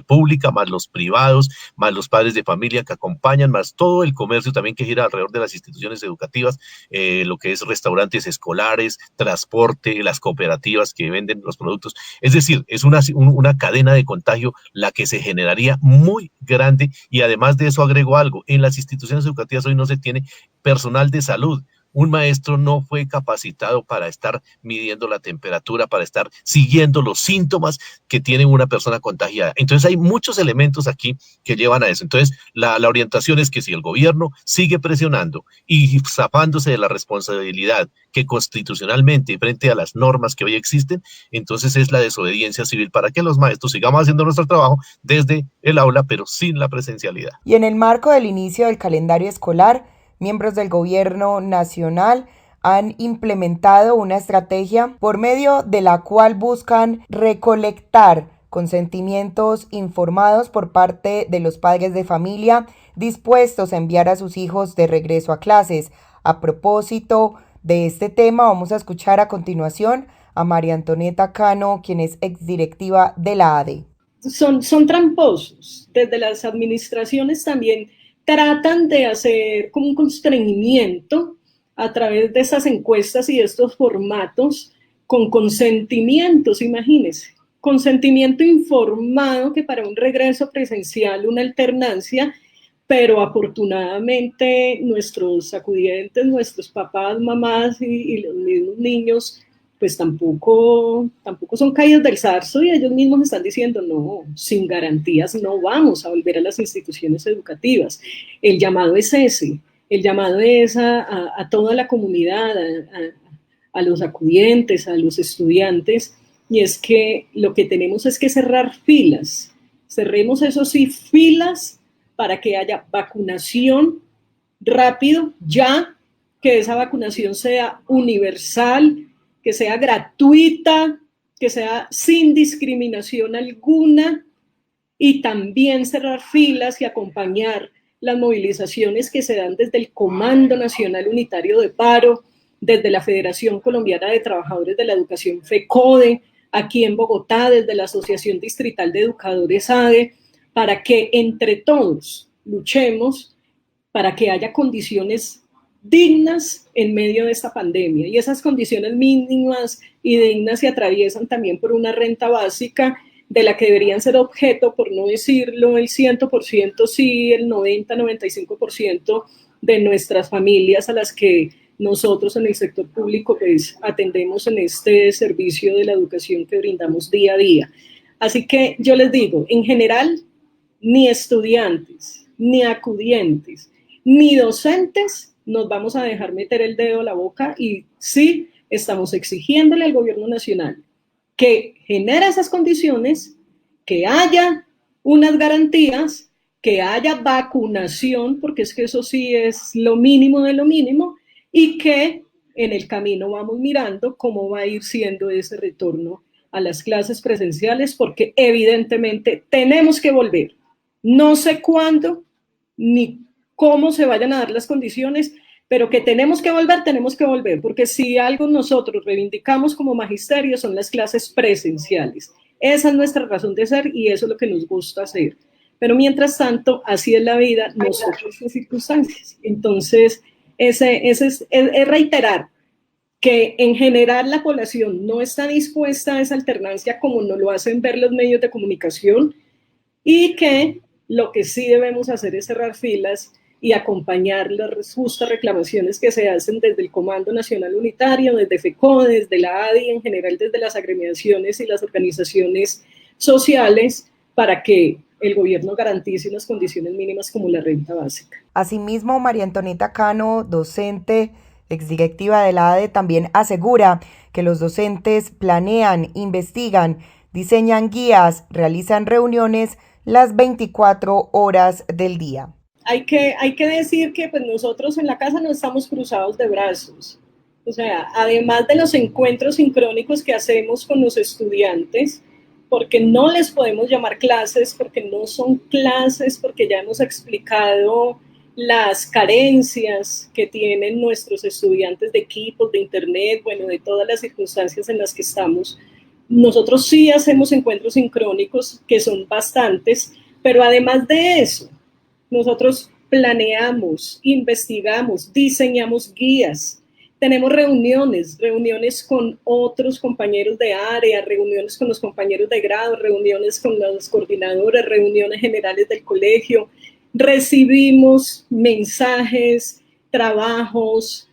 pública, más los privados, más los padres de familia que acompañan, más todo el comercio también que gira alrededor de las instituciones educativas, lo que es restaurantes escolares, transporte, las cooperativas que venden los productos. Es decir, es una cadena de contagio la que se generaría muy grande, y además de eso agrego algo, en las instituciones educativas hoy no se tiene personal de salud. Un maestro no fue capacitado para estar midiendo la temperatura, para estar siguiendo los síntomas que tiene una persona contagiada. Entonces hay muchos elementos aquí que llevan a eso. Entonces la orientación es que si el gobierno sigue presionando y zafándose de la responsabilidad que constitucionalmente frente a las normas que hoy existen, entonces es la desobediencia civil para que los maestros sigamos haciendo nuestro trabajo desde el aula, pero sin la presencialidad. Y en el marco del inicio del calendario escolar, miembros del gobierno nacional han implementado una estrategia por medio de la cual buscan recolectar consentimientos informados por parte de los padres de familia dispuestos a enviar a sus hijos de regreso a clases. A propósito de este tema, vamos a escuchar a continuación a María Antonieta Cano, quien es exdirectiva de la ADE. Son tramposos. Desde las administraciones también tratan de hacer como un constreñimiento a través de esas encuestas y de estos formatos con consentimientos, imagínense, consentimiento informado que para un regreso presencial, una alternancia, pero afortunadamente nuestros acudientes, nuestros papás, mamás y los mismos niños, pues tampoco son caídos del zarzo y ellos mismos están diciendo, no, sin garantías no vamos a volver a las instituciones educativas. El llamado es ese, el llamado es a toda la comunidad, a los acudientes, a los estudiantes, y es que lo que tenemos es que cerrar filas, cerremos eso sí, filas para que haya vacunación rápido, ya, que esa vacunación sea universal, que sea gratuita, que sea sin discriminación alguna, y también cerrar filas y acompañar las movilizaciones que se dan desde el Comando Nacional Unitario de Paro, desde la Federación Colombiana de Trabajadores de la Educación FECODE, aquí en Bogotá, desde la Asociación Distrital de Educadores ADE, para que entre todos luchemos para que haya condiciones dignas en medio de esta pandemia, y esas condiciones mínimas y dignas se atraviesan también por una renta básica de la que deberían ser objeto, por no decirlo el 100%, sí, el 90-95% de nuestras familias a las que nosotros en el sector público pues atendemos en este servicio de la educación que brindamos día a día. Así que yo les digo, en general, ni estudiantes, ni acudientes, ni docentes nos vamos a dejar meter el dedo a la boca, y sí estamos exigiéndole al gobierno nacional que genere esas condiciones, que haya unas garantías, que haya vacunación, porque es que eso sí es lo mínimo de lo mínimo, y que en el camino vamos mirando cómo va a ir siendo ese retorno a las clases presenciales, porque evidentemente tenemos que volver. No sé cuándo ni cómo se vayan a dar las condiciones, pero que tenemos que volver, porque si algo nosotros reivindicamos como magisterio son las clases presenciales. Esa es nuestra razón de ser y eso es lo que nos gusta hacer. Pero mientras tanto, así es la vida, nosotros en circunstancias. Entonces, es reiterar que en general la población no está dispuesta a esa alternancia como nos lo hacen ver los medios de comunicación, y que lo que sí debemos hacer es cerrar filas y acompañar las justas reclamaciones que se hacen desde el Comando Nacional Unitario, desde FECODE, desde la ADI, en general desde las agremiaciones y las organizaciones sociales, para que el gobierno garantice unas condiciones mínimas como la renta básica. Asimismo, María Antonieta Cano, docente, exdirectiva de la ADE, también asegura que los docentes planean, investigan, diseñan guías, realizan reuniones las 24 horas del día. Hay que decir que pues nosotros en la casa no estamos cruzados de brazos. O sea, además de los encuentros sincrónicos que hacemos con los estudiantes, porque no les podemos llamar clases, porque no son clases, porque ya hemos explicado las carencias que tienen nuestros estudiantes de equipos, de internet, bueno, de todas las circunstancias en las que estamos. Nosotros sí hacemos encuentros sincrónicos, que son bastantes, pero además de eso, nosotros planeamos, investigamos, diseñamos guías, tenemos reuniones con otros compañeros de área, reuniones con los compañeros de grado, reuniones con los coordinadores, reuniones generales del colegio, recibimos mensajes, trabajos,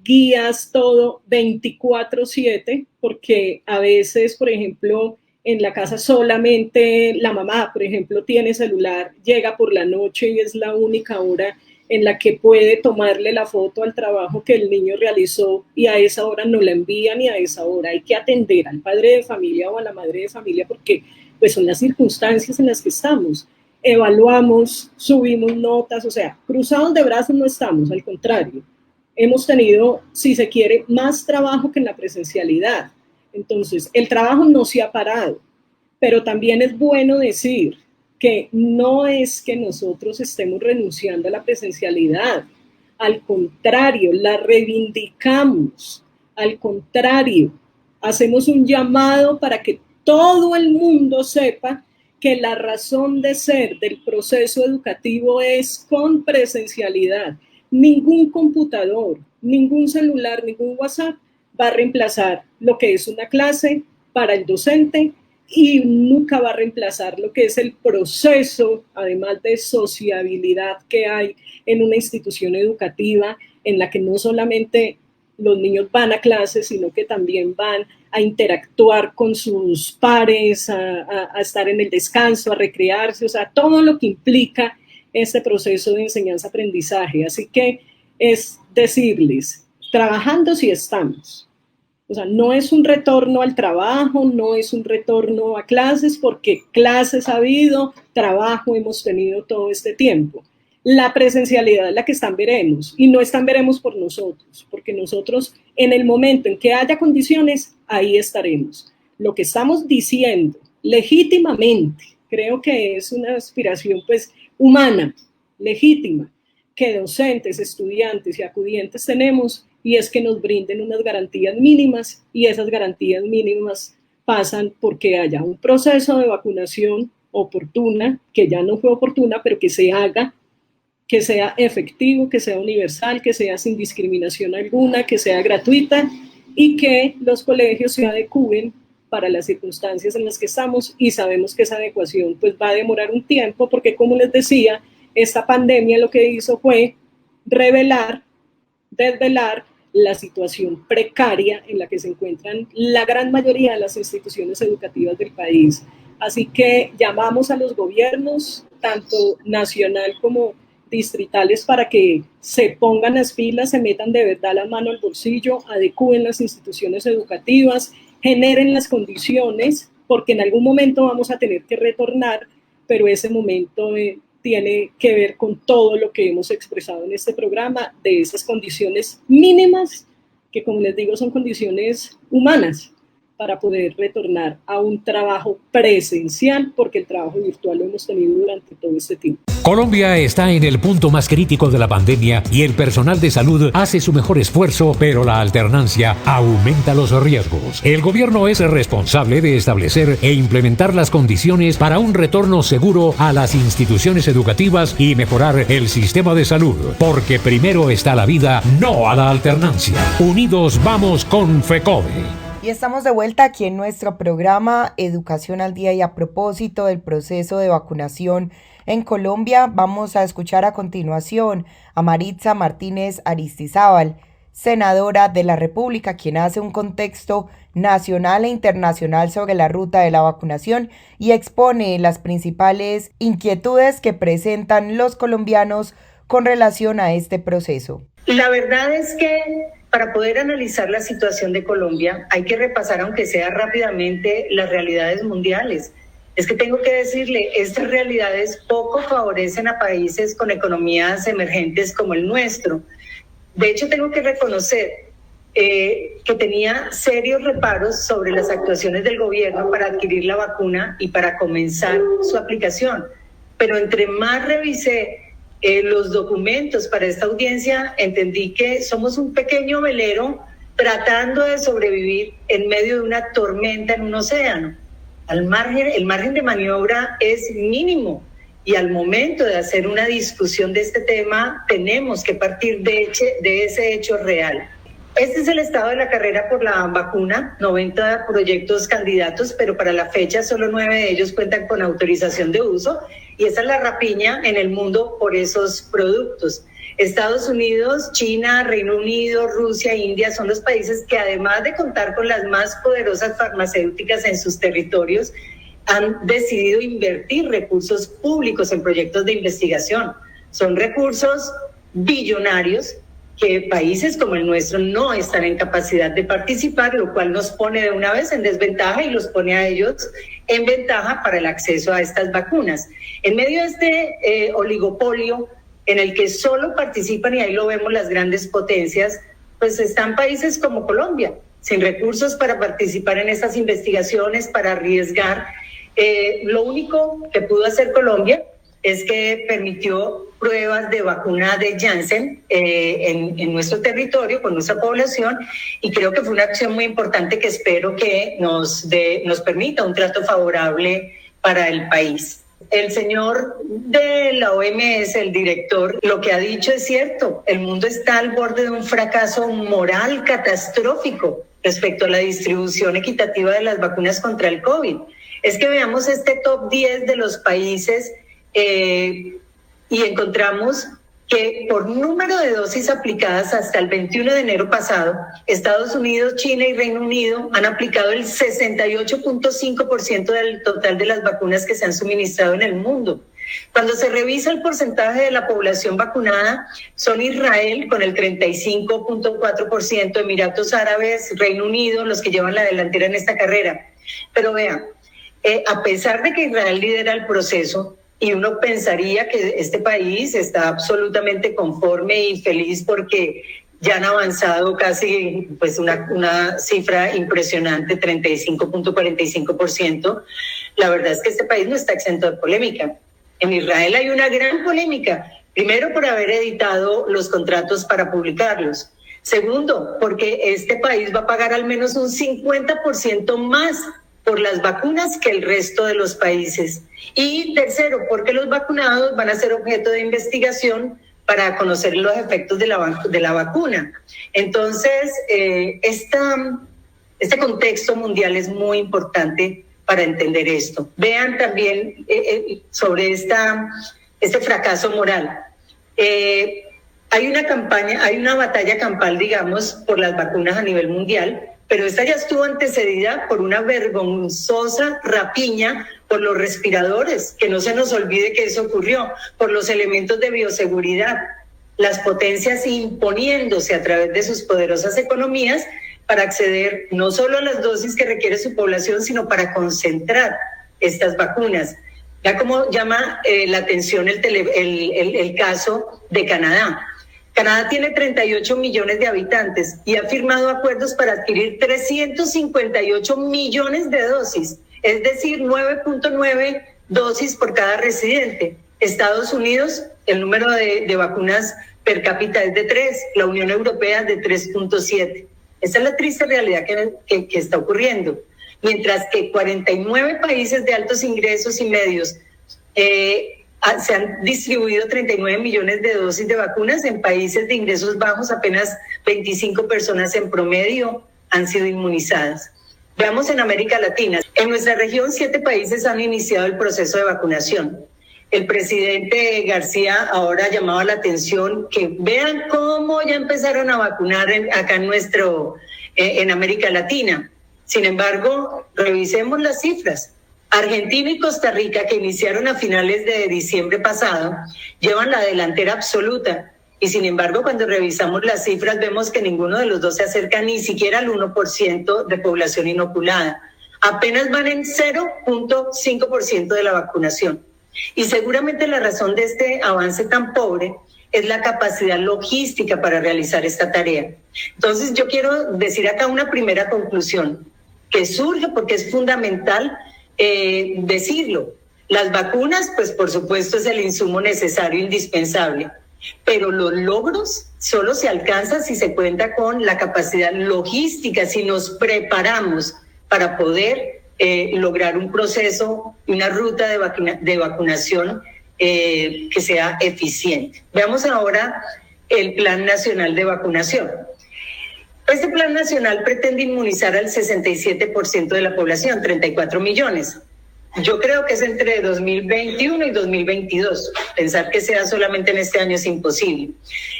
guías, todo 24/7, porque a veces, por ejemplo, en la casa solamente la mamá, por ejemplo, tiene celular, llega por la noche y es la única hora en la que puede tomarle la foto al trabajo que el niño realizó, y a esa hora no la envían, y a esa hora hay que atender al padre de familia o a la madre de familia, porque pues son las circunstancias en las que estamos. Evaluamos, subimos notas, o sea, cruzados de brazos no estamos, al contrario. Hemos tenido, si se quiere, más trabajo que en la presencialidad. Entonces, el trabajo no se ha parado, pero también es bueno decir que no es que nosotros estemos renunciando a la presencialidad, al contrario, la reivindicamos, al contrario, hacemos un llamado para que todo el mundo sepa que la razón de ser del proceso educativo es con presencialidad. Ningún computador, ningún celular, ningún WhatsApp va a reemplazar lo que es una clase para el docente, y nunca va a reemplazar lo que es el proceso, además de sociabilidad, que hay en una institución educativa en la que no solamente los niños van a clases, sino que también van a interactuar con sus pares, a estar en el descanso, a recrearse, o sea, todo lo que implica este proceso de enseñanza-aprendizaje. Así que es decirles, trabajando sí estamos. O sea, no es un retorno al trabajo, no es un retorno a clases, porque clases ha habido, trabajo hemos tenido todo este tiempo. La presencialidad es la que están veremos, y no están veremos por nosotros, porque nosotros en el momento en que haya condiciones, ahí estaremos. Lo que estamos diciendo legítimamente, creo que es una aspiración pues humana, legítima, que docentes, estudiantes y acudientes tenemos, y es que nos brinden unas garantías mínimas, y esas garantías mínimas pasan porque haya un proceso de vacunación oportuna, que ya no fue oportuna, pero que se haga, que sea efectivo, que sea universal, que sea sin discriminación alguna, que sea gratuita, y que los colegios se adecúen para las circunstancias en las que estamos, y sabemos que esa adecuación pues va a demorar un tiempo, porque como les decía, esta pandemia lo que hizo fue revelar desvelar la situación precaria en la que se encuentran la gran mayoría de las instituciones educativas del país. Así que llamamos a los gobiernos, tanto nacional como distritales, para que se pongan las pilas, se metan de verdad la mano al bolsillo, adecúen las instituciones educativas, generen las condiciones, porque en algún momento vamos a tener que retornar, pero ese momento tiene que ver con todo lo que hemos expresado en este programa, de esas condiciones mínimas, que como les digo son condiciones humanas, para poder retornar a un trabajo presencial, porque el trabajo virtual lo hemos tenido durante todo este tiempo. Colombia está en el punto más crítico de la pandemia y el personal de salud hace su mejor esfuerzo, pero la alternancia aumenta los riesgos. El gobierno es responsable de establecer e implementar las condiciones para un retorno seguro a las instituciones educativas y mejorar el sistema de salud, porque primero está la vida, no a la alternancia. Unidos vamos con FECODE. Y estamos de vuelta aquí en nuestro programa Educación al Día, y a propósito del proceso de vacunación en Colombia, vamos a escuchar a continuación a Maritza Martínez Aristizábal, senadora de la República, quien hace un contexto nacional e internacional sobre la ruta de la vacunación y expone las principales inquietudes que presentan los colombianos con relación a este proceso. La verdad es que para poder analizar la situación de Colombia hay que repasar, aunque sea rápidamente, las realidades mundiales. Es que tengo que decirle, estas realidades poco favorecen a países con economías emergentes como el nuestro. De hecho, tengo que reconocer que tenía serios reparos sobre las actuaciones del gobierno para adquirir la vacuna y para comenzar su aplicación. Pero entre más revisé los documentos para esta audiencia, entendí que somos un pequeño velero tratando de sobrevivir en medio de una tormenta en un océano. El margen de maniobra es mínimo, y al momento de hacer una discusión de este tema tenemos que partir de ese hecho real. Este es el estado de la carrera por la vacuna, 90 proyectos candidatos, pero para la fecha solo 9 de ellos cuentan con autorización de uso, y esa es la rapiña en el mundo por esos productos. Estados Unidos, China, Reino Unido, Rusia, India son los países que, además de contar con las más poderosas farmacéuticas en sus territorios, han decidido invertir recursos públicos en proyectos de investigación. Son recursos billonarios que países como el nuestro no están en capacidad de participar, lo cual nos pone de una vez en desventaja y los pone a ellos en ventaja para el acceso a estas vacunas. En medio de este oligopolio en el que solo participan, y ahí lo vemos, las grandes potencias, pues están países como Colombia, sin recursos para participar en estas investigaciones, para arriesgar. Lo único que pudo hacer Colombia es que permitió pruebas de vacuna de Janssen en nuestro territorio, con nuestra población, y creo que fue una acción muy importante que espero que nos permita un trato favorable para el país. El señor de la OMS, el director, lo que ha dicho es cierto. El mundo está al borde de un fracaso moral catastrófico respecto a la distribución equitativa de las vacunas contra el COVID. Es que veamos este top 10 de los países y encontramos que por número de dosis aplicadas hasta el 21 de enero pasado, Estados Unidos, China y Reino Unido han aplicado el 68.5% del total de las vacunas que se han suministrado en el mundo. Cuando se revisa el porcentaje de la población vacunada, son Israel con el 35.4%, Emiratos Árabes, Reino Unido, los que llevan la delantera en esta carrera. Pero vean, a pesar de que Israel lidera el proceso, y uno pensaría que este país está absolutamente conforme y feliz porque ya han avanzado casi pues una cifra impresionante, 35.45%. La verdad es que este país no está exento de polémica. En Israel hay una gran polémica. Primero, por haber editado los contratos para publicarlos. Segundo, porque este país va a pagar al menos un 50% más por las vacunas que el resto de los países. Y tercero, porque los vacunados van a ser objeto de investigación para conocer los efectos de la vacuna. Entonces, este contexto mundial es muy importante para entender esto. Vean también sobre este fracaso moral. Hay una campaña, hay una batalla campal, digamos, por las vacunas a nivel mundial, pero esta ya estuvo antecedida por una vergonzosa rapiña por los respiradores, que no se nos olvide que eso ocurrió, por los elementos de bioseguridad, las potencias imponiéndose a través de sus poderosas economías para acceder no solo a las dosis que requiere su población, sino para concentrar estas vacunas. Ya como llama la atención el caso de Canadá. Canadá tiene 38 millones de habitantes y ha firmado acuerdos para adquirir 358 millones de dosis, es decir, 9.9 dosis por cada residente. Estados Unidos, el número de vacunas per cápita es de 3, la Unión Europea de 3.7. Esa es la triste realidad que está ocurriendo. Mientras que 49 países de altos ingresos y medios se han distribuido 39 millones de dosis de vacunas. En países de ingresos bajos, apenas 25 personas en promedio han sido inmunizadas. Veamos en América Latina. En nuestra región, 7 países han iniciado el proceso de vacunación. El presidente García ahora ha llamado la atención que vean cómo ya empezaron a vacunar acá en América Latina. Sin embargo, revisemos las cifras. Argentina y Costa Rica, que iniciaron a finales de diciembre pasado, llevan la delantera absoluta. Y sin embargo, cuando revisamos las cifras, vemos que ninguno de los dos se acerca ni siquiera al 1% de población inoculada. Apenas van en 0.5% de la vacunación. Y seguramente la razón de este avance tan pobre es la capacidad logística para realizar esta tarea. Entonces, yo quiero decir acá una primera conclusión que surge porque es fundamental decirlo. Las vacunas, pues por supuesto es el insumo necesario, indispensable, pero los logros solo se alcanzan si se cuenta con la capacidad logística, si nos preparamos para poder lograr un proceso, una ruta de vacunación que sea eficiente. Veamos ahora el Plan Nacional de Vacunación. Este plan nacional pretende inmunizar al 67% de la población, 34 millones. Yo creo que es entre 2021 y 2022. Pensar que sea solamente en este año es imposible.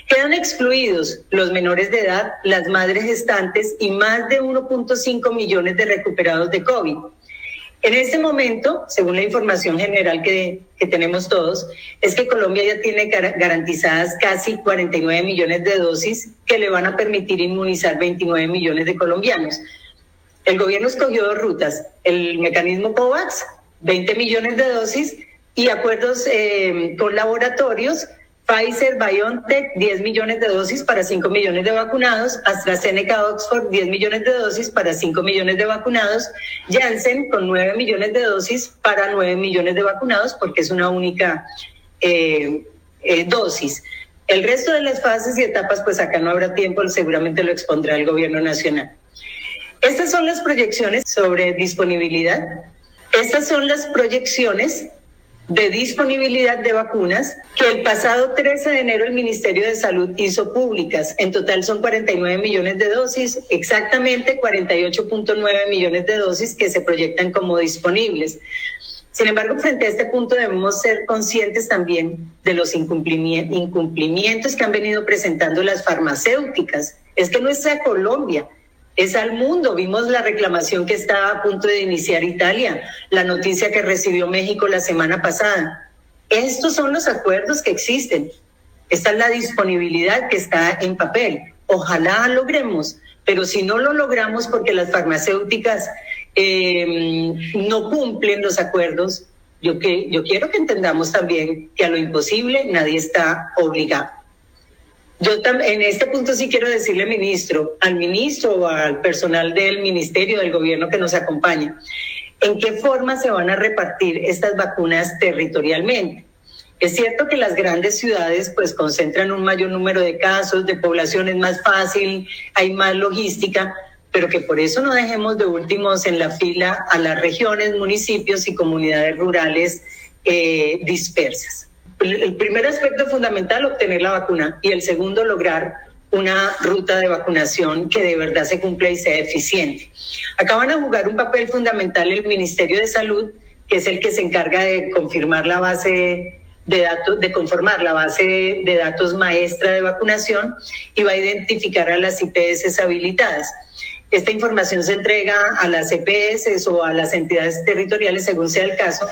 Quedan excluidos los menores de edad, las madres gestantes y más de 1.5 millones de recuperados de COVID. En este momento, según la información general que tenemos todos, es que Colombia ya tiene garantizadas casi 49 millones de dosis que le van a permitir inmunizar 29 millones de colombianos. El gobierno escogió 2 rutas, el mecanismo COVAX, 20 millones de dosis, y acuerdos con laboratorios, Pfizer, BioNTech, 10 millones de dosis para 5 millones de vacunados, AstraZeneca, Oxford, 10 millones de dosis para 5 millones de vacunados, Janssen con 9 millones de dosis para 9 millones de vacunados, porque es una única dosis. El resto de las fases y etapas, pues acá no habrá tiempo, seguramente lo expondrá el gobierno nacional. Estas son las proyecciones sobre disponibilidad. Estas son las proyecciones de disponibilidad de vacunas que el pasado 13 de enero el Ministerio de Salud hizo públicas. En total son 49 millones de dosis, exactamente 48.9 millones de dosis que se proyectan como disponibles. Sin embargo, frente a este punto debemos ser conscientes también de los incumplimientos que han venido presentando las farmacéuticas. Es que no es a Colombia, es al mundo. Vimos la reclamación que está a punto de iniciar Italia, la noticia que recibió México la semana pasada. Estos son los acuerdos que existen. Esta es la disponibilidad que está en papel. Ojalá logremos, pero si no lo logramos porque las farmacéuticas no cumplen los acuerdos, yo quiero que entendamos también que a lo imposible nadie está obligado. Yo en este punto sí quiero decirle, al ministro o al personal del ministerio, del gobierno que nos acompaña, ¿en qué forma se van a repartir estas vacunas territorialmente? Es cierto que las grandes ciudades pues concentran un mayor número de casos, de población es más fácil, hay más logística, pero que por eso no dejemos de últimos en la fila a las regiones, municipios y comunidades rurales dispersas. El primer aspecto fundamental, obtener la vacuna, y el segundo, lograr una ruta de vacunación que de verdad se cumpla y sea eficiente. Acá van a jugar un papel fundamental el Ministerio de Salud, que es el que se encarga de confirmar la base de conformar la base de datos maestra de vacunación y va a identificar a las IPS habilitadas. Esta información se entrega a las EPS o a las entidades territoriales, según sea el caso,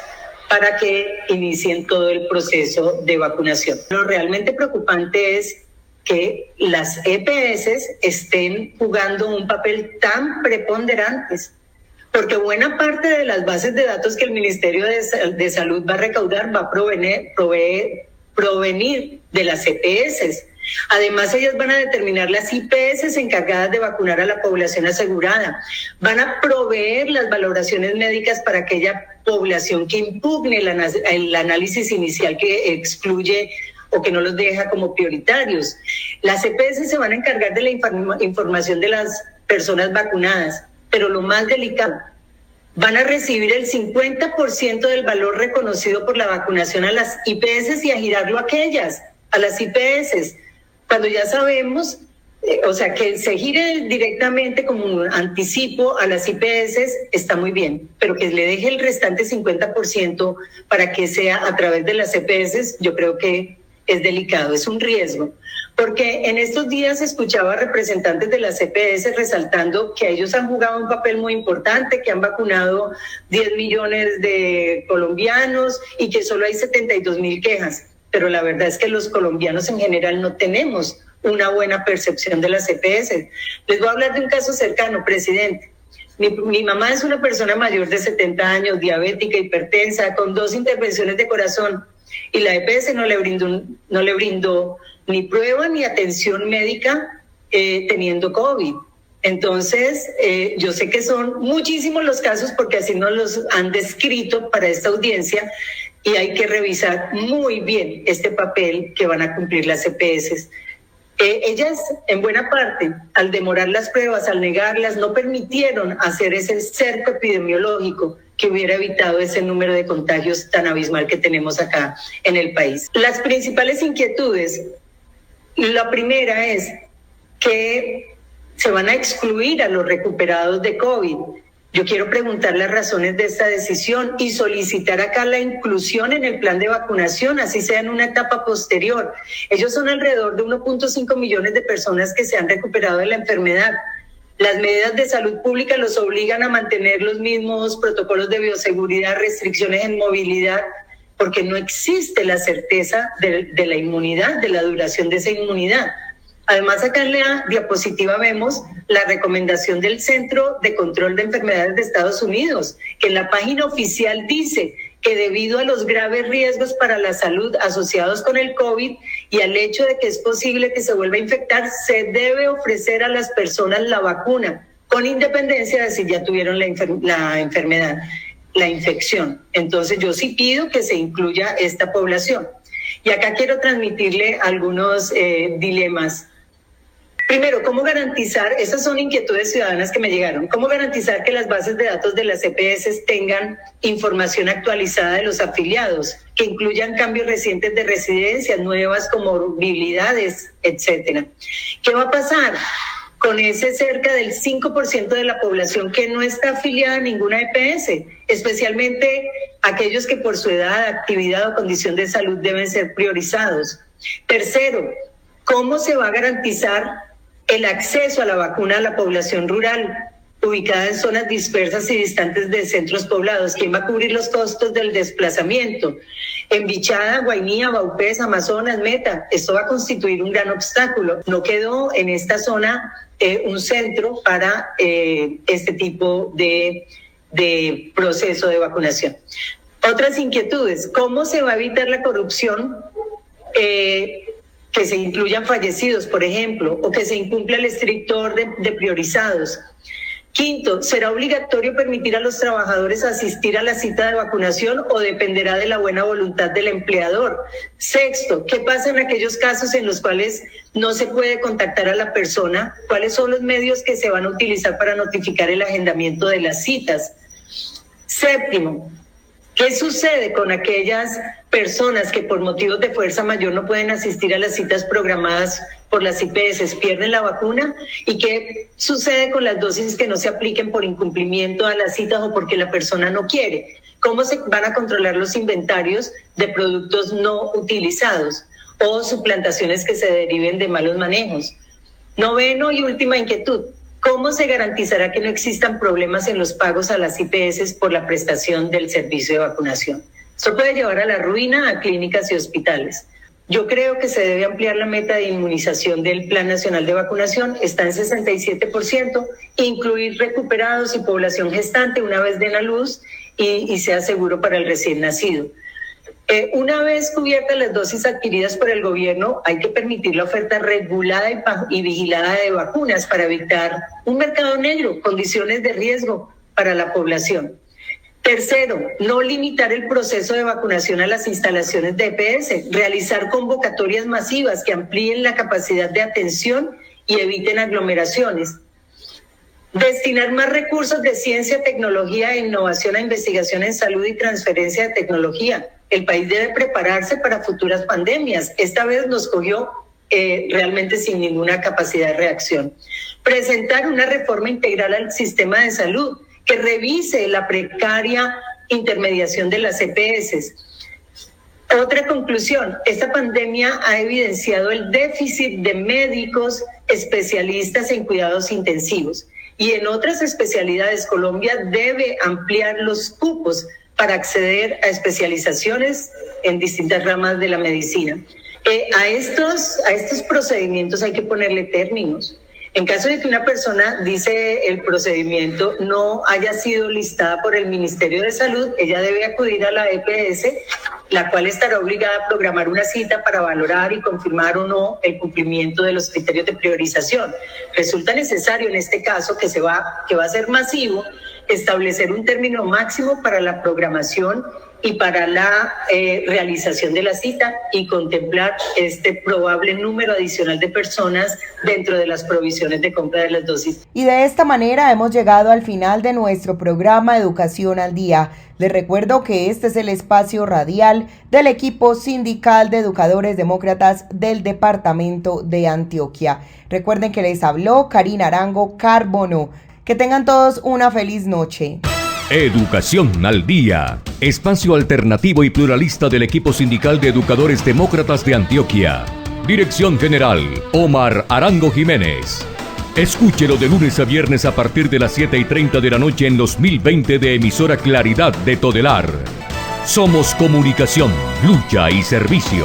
para que inicien todo el proceso de vacunación. Lo realmente preocupante es que las EPS estén jugando un papel tan preponderante, porque buena parte de las bases de datos que el Ministerio de Salud va a recaudar va a provenir de las EPS. Además, ellas van a determinar las IPS encargadas de vacunar a la población asegurada. Van a proveer las valoraciones médicas para aquella población que impugne el análisis inicial que excluye o que no los deja como prioritarios. Las EPS se van a encargar de la información de las personas vacunadas, pero lo más delicado, van a recibir el 50% del valor reconocido por la vacunación a las IPS y a girarlo a aquellas, a las IPS. Cuando ya sabemos, que se gire directamente como un anticipo a las IPS está muy bien, pero que le deje el restante 50% para que sea a través de las EPS, yo creo que es delicado, es un riesgo. Porque en estos días escuchaba a representantes de las EPS resaltando que ellos han jugado un papel muy importante, que han vacunado 10 millones de colombianos y que solo hay 72,000 quejas. Pero la verdad es que los colombianos en general no tenemos una buena percepción de las EPS. Les voy a hablar de un caso cercano, presidente. Mi mamá es una persona mayor de 70 años, diabética, hipertensa, con 2 intervenciones de corazón, y la EPS no le brindó ni prueba ni atención médica teniendo COVID. Entonces, yo sé que son muchísimos los casos porque así nos los han descrito para esta audiencia, y hay que revisar muy bien este papel que van a cumplir las EPS. Ellas, en buena parte, al demorar las pruebas, al negarlas, no permitieron hacer ese cerco epidemiológico que hubiera evitado ese número de contagios tan abismal que tenemos acá en el país. Las principales inquietudes, la primera es que se van a excluir a los recuperados de COVID. Yo quiero preguntar las razones de esta decisión y solicitar acá la inclusión en el plan de vacunación, así sea en una etapa posterior. Ellos son alrededor de 1.5 millones de personas que se han recuperado de la enfermedad. Las medidas de salud pública los obligan a mantener los mismos protocolos de bioseguridad, restricciones en movilidad, porque no existe la certeza de la inmunidad, de la duración de esa inmunidad. Además, acá en la diapositiva vemos la recomendación del Centro de Control de Enfermedades de Estados Unidos, que en la página oficial dice que debido a los graves riesgos para la salud asociados con el COVID y al hecho de que es posible que se vuelva a infectar, se debe ofrecer a las personas la vacuna, con independencia de si ya tuvieron la enfermedad, la infección. Entonces, yo sí pido que se incluya esta población. Y acá quiero transmitirle algunos dilemas. Primero, ¿cómo garantizar? Esas son inquietudes ciudadanas que me llegaron. ¿Cómo garantizar que las bases de datos de las EPS tengan información actualizada de los afiliados, que incluyan cambios recientes de residencias, nuevas comorbilidades, etcétera? ¿Qué va a pasar con ese cerca del 5% de la población que no está afiliada a ninguna EPS, especialmente aquellos que por su edad, actividad o condición de salud deben ser priorizados? Tercero, ¿cómo se va a garantizar el acceso a la vacuna a la población rural ubicada en zonas dispersas y distantes de centros poblados? ¿Quién va a cubrir los costos del desplazamiento? En Bichada, Guainía, Vaupés, Amazonas, Meta, esto va a constituir un gran obstáculo. No quedó en esta zona un centro para este tipo de proceso de vacunación. Otras inquietudes, ¿cómo se va a evitar la corrupción? Que se incluyan fallecidos, por ejemplo, o que se incumpla el estricto orden de priorizados. Quinto, ¿será obligatorio permitir a los trabajadores asistir a la cita de vacunación o dependerá de la buena voluntad del empleador? Sexto, ¿qué pasa en aquellos casos en los cuales no se puede contactar a la persona? ¿Cuáles son los medios que se van a utilizar para notificar el agendamiento de las citas? Séptimo, ¿qué sucede con aquellas personas que por motivos de fuerza mayor no pueden asistir a las citas programadas por las IPS? ¿Pierden la vacuna? ¿Y qué sucede con las dosis que no se apliquen por incumplimiento a las citas o porque la persona no quiere? ¿Cómo se van a controlar los inventarios de productos no utilizados o suplantaciones que se deriven de malos manejos? Noveno y última inquietud, ¿cómo se garantizará que no existan problemas en los pagos a las IPS por la prestación del servicio de vacunación? Esto puede llevar a la ruina a clínicas y hospitales. Yo creo que se debe ampliar la meta de inmunización del Plan Nacional de Vacunación, está en 67%, incluir recuperados y población gestante una vez den a luz y sea seguro para el recién nacido. Una vez cubiertas las dosis adquiridas por el gobierno, hay que permitir la oferta regulada y vigilada de vacunas para evitar un mercado negro, condiciones de riesgo para la población. Tercero, no limitar el proceso de vacunación a las instalaciones de EPS, realizar convocatorias masivas que amplíen la capacidad de atención y eviten aglomeraciones. Destinar más recursos de ciencia, tecnología e innovación a investigación en salud y transferencia de tecnología. El país debe prepararse para futuras pandemias. Esta vez nos cogió realmente sin ninguna capacidad de reacción. Presentar una reforma integral al sistema de salud que revise la precaria intermediación de las EPS. Otra conclusión, esta pandemia ha evidenciado el déficit de médicos especialistas en cuidados intensivos y en otras especialidades Colombia debe ampliar los cupos para acceder a especializaciones en distintas ramas de la medicina. A estos procedimientos hay que ponerle términos. En caso de que una persona, dice el procedimiento, no haya sido listada por el Ministerio de Salud, ella debe acudir a la EPS, la cual estará obligada a programar una cita para valorar y confirmar o no el cumplimiento de los criterios de priorización. Resulta necesario en este caso, que va a ser masivo, establecer un término máximo para la programación y para la realización de la cita y contemplar este probable número adicional de personas dentro de las provisiones de compra de las dosis. Y de esta manera hemos llegado al final de nuestro programa Educación al Día. Les recuerdo que este es el espacio radial del equipo sindical de educadores demócratas del departamento de Antioquia. Recuerden que les habló Karina Arango Carbono. Que tengan todos una feliz noche. Educación al Día, espacio alternativo y pluralista del equipo sindical de educadores demócratas de Antioquia. Dirección General, Omar Arango Jiménez. Escúchelo de lunes a viernes a partir de las 7:30 de la noche en los 1020 de emisora Claridad de Todelar. Somos comunicación, lucha y servicio.